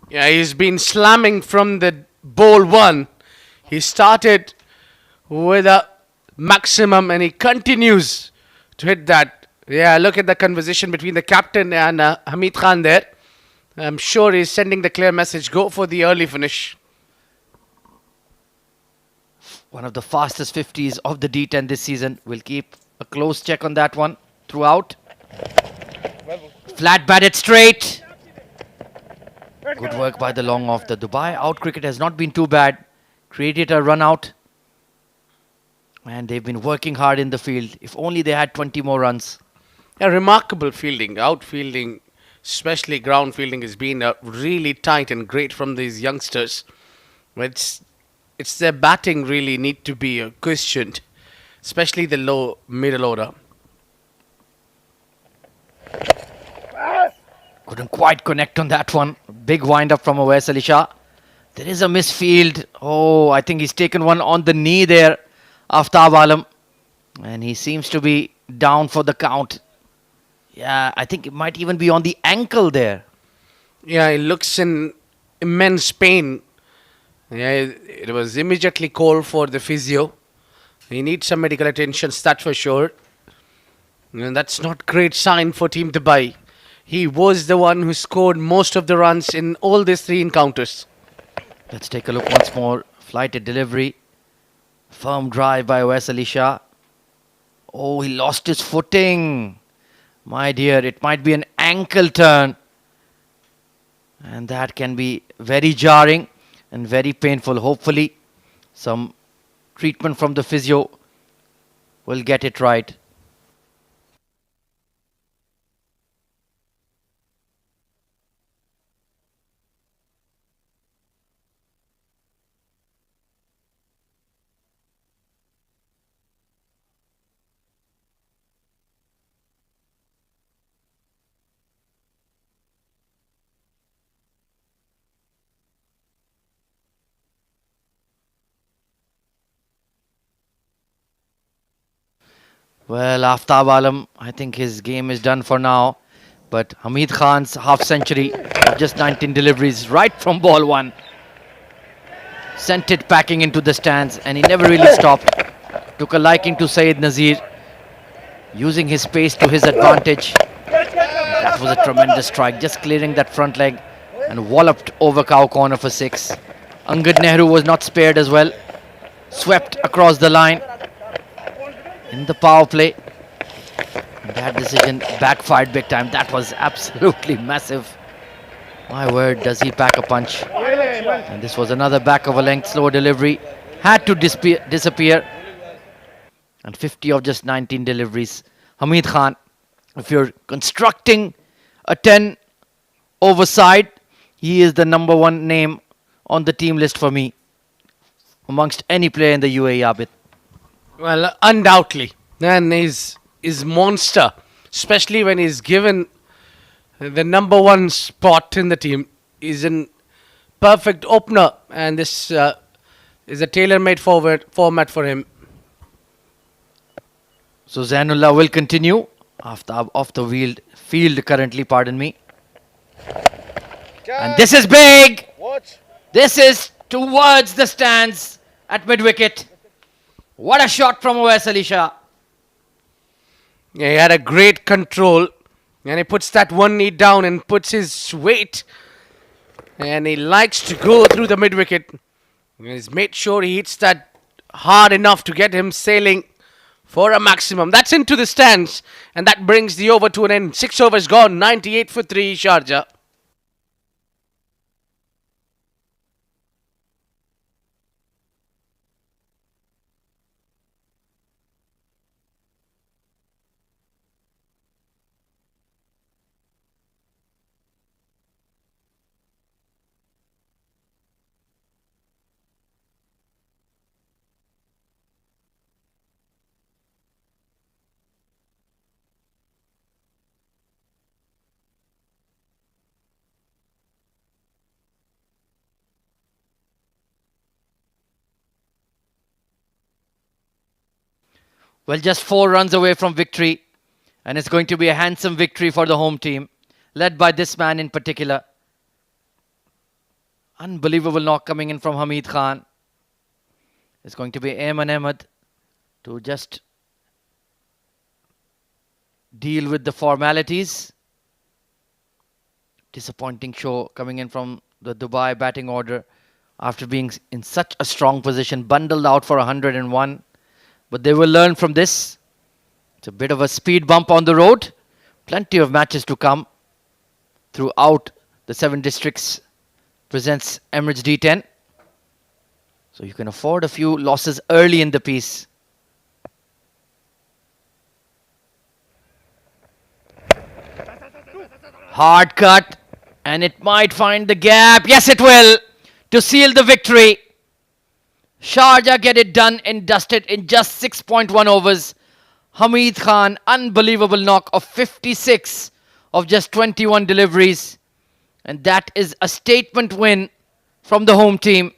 Yeah, he's been slamming from the ball 1. He started with a maximum and he continues to hit that. Yeah, look at the conversation between the captain and Hamid Khan there. I'm sure he's sending the clear message, go for the early finish. One of the fastest 50s of the D10 this season. We'll keep a close check on that one throughout. Flat batted straight. Good work by the long off. The Dubai out cricket has not been too bad. Created a run out. And they've been working hard in the field. If only they had 20 more runs. A remarkable fielding, outfielding, especially ground fielding, has been really tight and great from these youngsters. It's their batting really need to be questioned, especially the low middle order. Couldn't quite connect on that one. Big wind up from Awais Ali Shah. There is a misfield. Oh, I think he's taken one on the knee there, Aftab Alam. And he seems to be down for the count. Yeah, I think it might even be on the ankle there. Yeah, he looks in immense pain. Yeah, it was immediately called for the physio. He needs some medical attention, that's for sure. And that's not great sign for Team Dubai. He was the one who scored most of the runs in all these three encounters. Let's take a look once more. Flighted delivery. Firm drive by Awais Ali Shah. Oh, he lost his footing. My dear, it might be an ankle turn. And that can be very jarring and very painful. Hopefully, some treatment from the physio will get it right. Well, Aftab Alam, I think his game is done for now. But Hamid Khan's half century of just 19 deliveries right from ball one sent it packing into the stands, and he never really stopped. Took a liking to Saeed Nazir, using his pace to his advantage. That was a tremendous strike, just clearing that front leg and walloped over cow corner for 6. Angad Nehru was not spared as well. Swept across the line in the power play. That decision backfired big time. That was absolutely massive. My word, does he pack a punch. And this was another back of a length slow delivery. Had to disappear. And 50 of just 19 deliveries. Hamid Khan, if you're constructing a 10 over side, he is the number one name on the team list for me amongst any player in the UAE, Abid. Well, undoubtedly. And he's monster, especially when he's given the number one spot in the team. He's in perfect opener, and this is a tailor-made format for him. So Zainullah will continue off the field currently, pardon me. And this is big. This is towards the stands at mid-wicket. What a shot from Awais Ali Shah. Yeah, he had a great control, and he puts that one knee down and puts his weight, and he likes to go through the mid-wicket. He's made sure he hits that hard enough to get him sailing for a maximum. That's into the stands, and that brings the over to an end. 6 overs gone, 98 for 3, Sharjah. Well, just 4 runs away from victory. And it's going to be a handsome victory for the home team, led by this man in particular. Unbelievable knock coming in from Hamid Khan. It's going to be Ayman Ahmed to just deal with the formalities. Disappointing show coming in from the Dubai batting order after being in such a strong position, bundled out for 101. But they will learn from this. It's a bit of a speed bump on the road. Plenty of matches to come throughout the 7 districts presents Emirates D10. So you can afford a few losses early in the piece. Hard cut, and it might find the gap. Yes, it will, to seal the victory. Sharjah get it done and dusted in just 6.1 overs. Hamid Khan, unbelievable knock of 56 of just 21 deliveries. And that is a statement win from the home team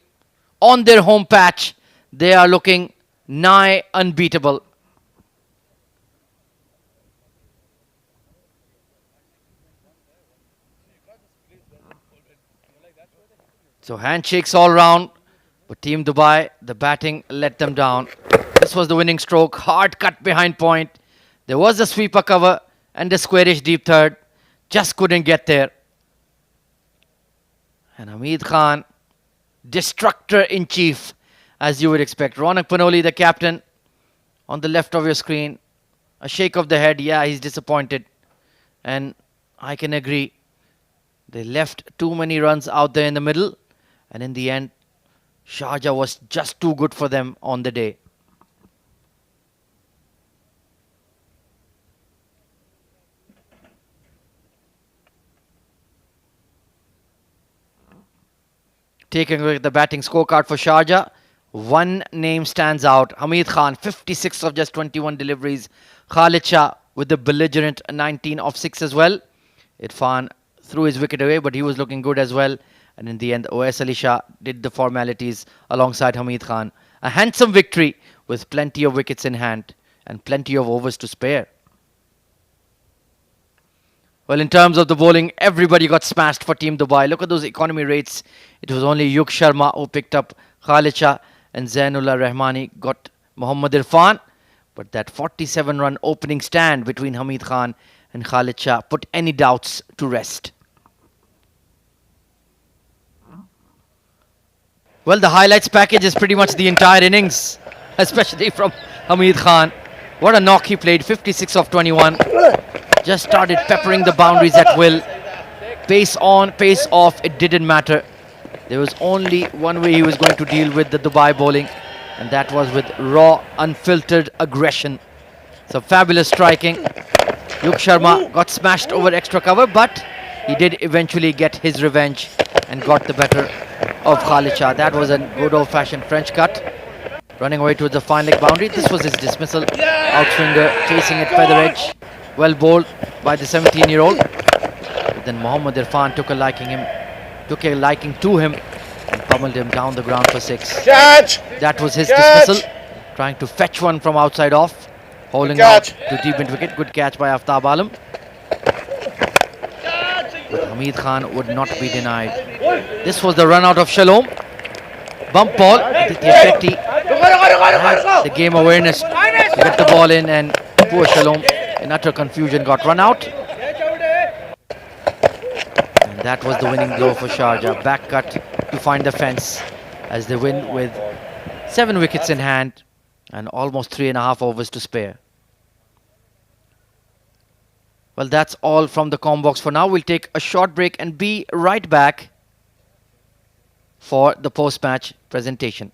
on their home patch. They are looking nigh unbeatable. So handshakes all round. But Team Dubai, the batting let them down. This was the winning stroke. Hard cut behind point. There was a sweeper cover and a squarish deep third. Just couldn't get there. And Hamid Khan, destructor in chief, as you would expect. Ronak Panoli, the captain, on the left of your screen. A shake of the head. Yeah, he's disappointed. And I can agree. They left too many runs out there in the middle. And in the end, Sharjah was just too good for them on the day. Taking a look at the batting scorecard for Sharjah, one name stands out. Hamid Khan, 56 of just 21 deliveries. Khalid Shah with the belligerent 19 of 6 as well. Irfan threw his wicket away, but he was looking good as well. And in the end, Oais Ali Shah did the formalities alongside Hamid Khan. A handsome victory with plenty of wickets in hand and plenty of overs to spare. Well, in terms of the bowling, everybody got smashed for Team Dubai. Look at those economy rates. It was only Yug Sharma who picked up Khalid Shah, and Zainullah Rahmani got Mohammad Irfan. But that 47-run opening stand between Hamid Khan and Khalid Shah put any doubts to rest. Well, the highlights package is pretty much the entire innings, especially from Hamid Khan. What a knock he played, 56 of 21. Just started peppering the boundaries at will. Pace on, pace off, it didn't matter. There was only one way he was going to deal with the Dubai bowling, and that was with raw, unfiltered aggression. So fabulous striking. Yug Sharma got smashed over extra cover, but he did eventually get his revenge and got the better of Khalid Shah. That was a good old-fashioned French cut. Running away towards the fine leg boundary. This was his dismissal. Outswinger chasing it feather edge. Well bowled by the 17-year-old. But then Mohammad Irfan took a liking to him and pummeled him down the ground for 6. Catch! That was his Catch! dismissal. Trying to fetch one from outside off. Holding out to deep into wicket. Good catch by Aftab Alam. But Hamid Khan would not be denied. This was the run out of Shalom. Bump ball. Aditya Shetty had the game awareness to get the ball in, and poor Shalom in utter confusion got run out. And that was the winning blow for Sharjah. Back cut to find the fence as they win with 7 wickets in hand and almost 3.5 overs to spare. Well, that's all from the Combox for now. We'll take a short break and be right back for the post-match presentation.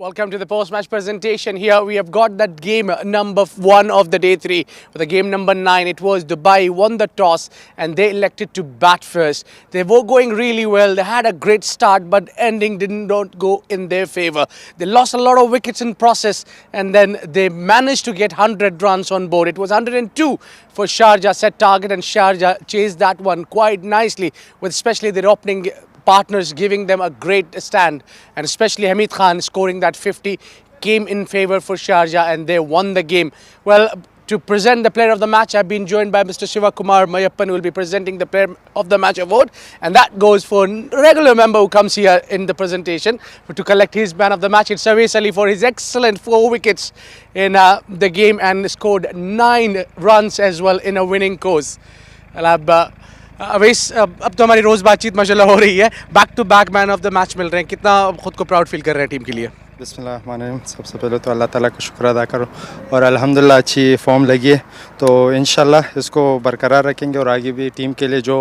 Welcome to the post-match presentation. Here we have got that game number 1 of the day 3. For the game number 9, it was Dubai won the toss and they elected to bat first. They were going really well. They had a great start, but ending did not go in their favour. They lost a lot of wickets in process, and then they managed to get 100 runs on board. It was 102 for Sharjah set target, and Sharjah chased that one quite nicely, with especially their opening partners giving them a great stand, and especially Hamid Khan scoring that 50 came in favour for Sharjah, and they won the game. Well, to present the player of the match, I've been joined by Mr. Shiva Kumar Mayappan, who will be presenting the player of the match award, and that goes for a regular member who comes here in the presentation to collect his man of the match. It's Awais Ali for his excellent 4 wickets in the game and scored 9 runs as well in a winning cause. Awais अब तो हमारी रोज़ बातचीत माशाल्लाह हो रही है. Back to back man of the match मिल रहे हैं. कितना खुद को प्राउड फील कर रहे हैं टीम के लिए? बिस्मिल्लाहिर्रहमानिर्रहीम. सबसे पहले तो अल्लाह ताला का शुक्र अदा करो और अल्हम्दुलिल्लाह अच्छी फॉर्म लगी है, तो इंशाल्लाह इसको बरकरार रखेंगे और आगे भी टीम के लिए जो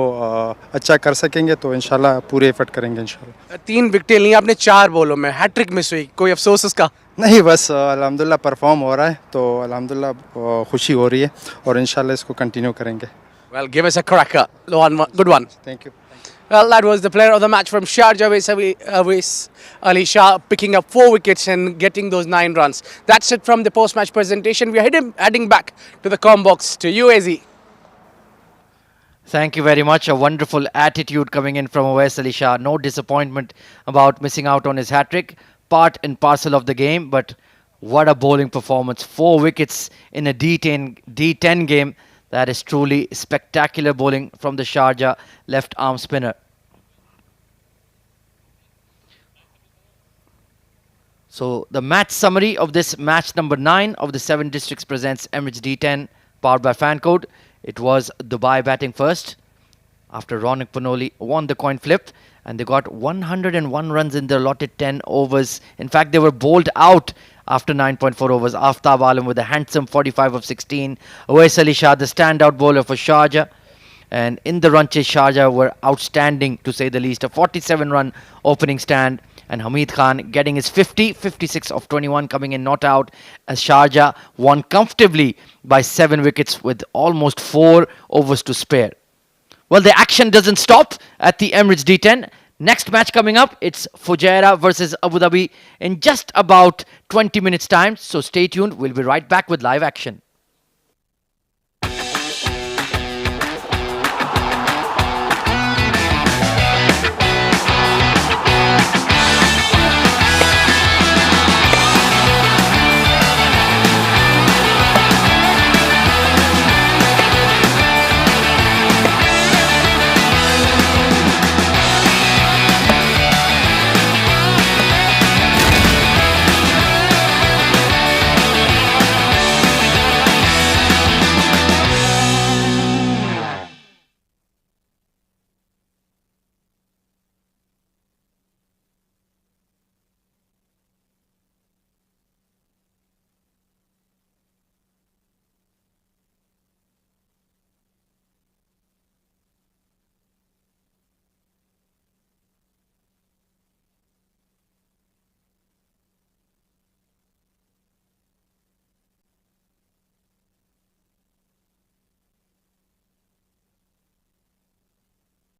अच्छा कर सकेंगे तो इंशाल्लाह पूरे एफर्ट करेंगे इंशाल्लाह. 3 विकेटें ली आपने 4 बॉलों में, हैट्रिक मिस हुई, कोई अफसोस इसका? नहीं, बस अल्हम्दुलिल्लाह परफॉर्म हो रहा है, तो अल्हम्दुलिल्लाह खुशी हो रही है और इंशाल्लाह इसको कंटिन्यू करेंगे. Well, give us a cracker. Good one. Thank you. Well, that was the player of the match from Sharjah, Awais Ali Shah, picking up 4 wickets and getting those 9 runs. That's it from the post-match presentation. We are heading back to the com box to UAZ. Thank you very much. A wonderful attitude coming in from Awais Ali Shah. No disappointment about missing out on his hat-trick. Part and parcel of the game, but what a bowling performance. 4 wickets in a D10 game. That is truly spectacular bowling from the Sharjah left arm spinner. So the match summary of this match number 9 of the 7 districts presents Emirates D10 powered by Fan Code. It was Dubai batting first after Ronak Panoli won the coin flip, and they got 101 runs in their allotted 10 overs. In fact, they were bowled out after 9.4 overs. Aftab Alam with a handsome 45 of 16. Awais Ali Shah, the standout bowler for Sharjah. And in the run chase, Sharjah were outstanding, to say the least. A 47-run opening stand. And Hamid Khan getting his 50, 56 of 21 coming in not out, as Sharjah won comfortably by 7 wickets with almost 4 overs to spare. Well, the action doesn't stop at the Emirates D10. Next match coming up, it's Fujairah versus Abu Dhabi in just about 20 minutes time. So stay tuned. We'll be right back with live action.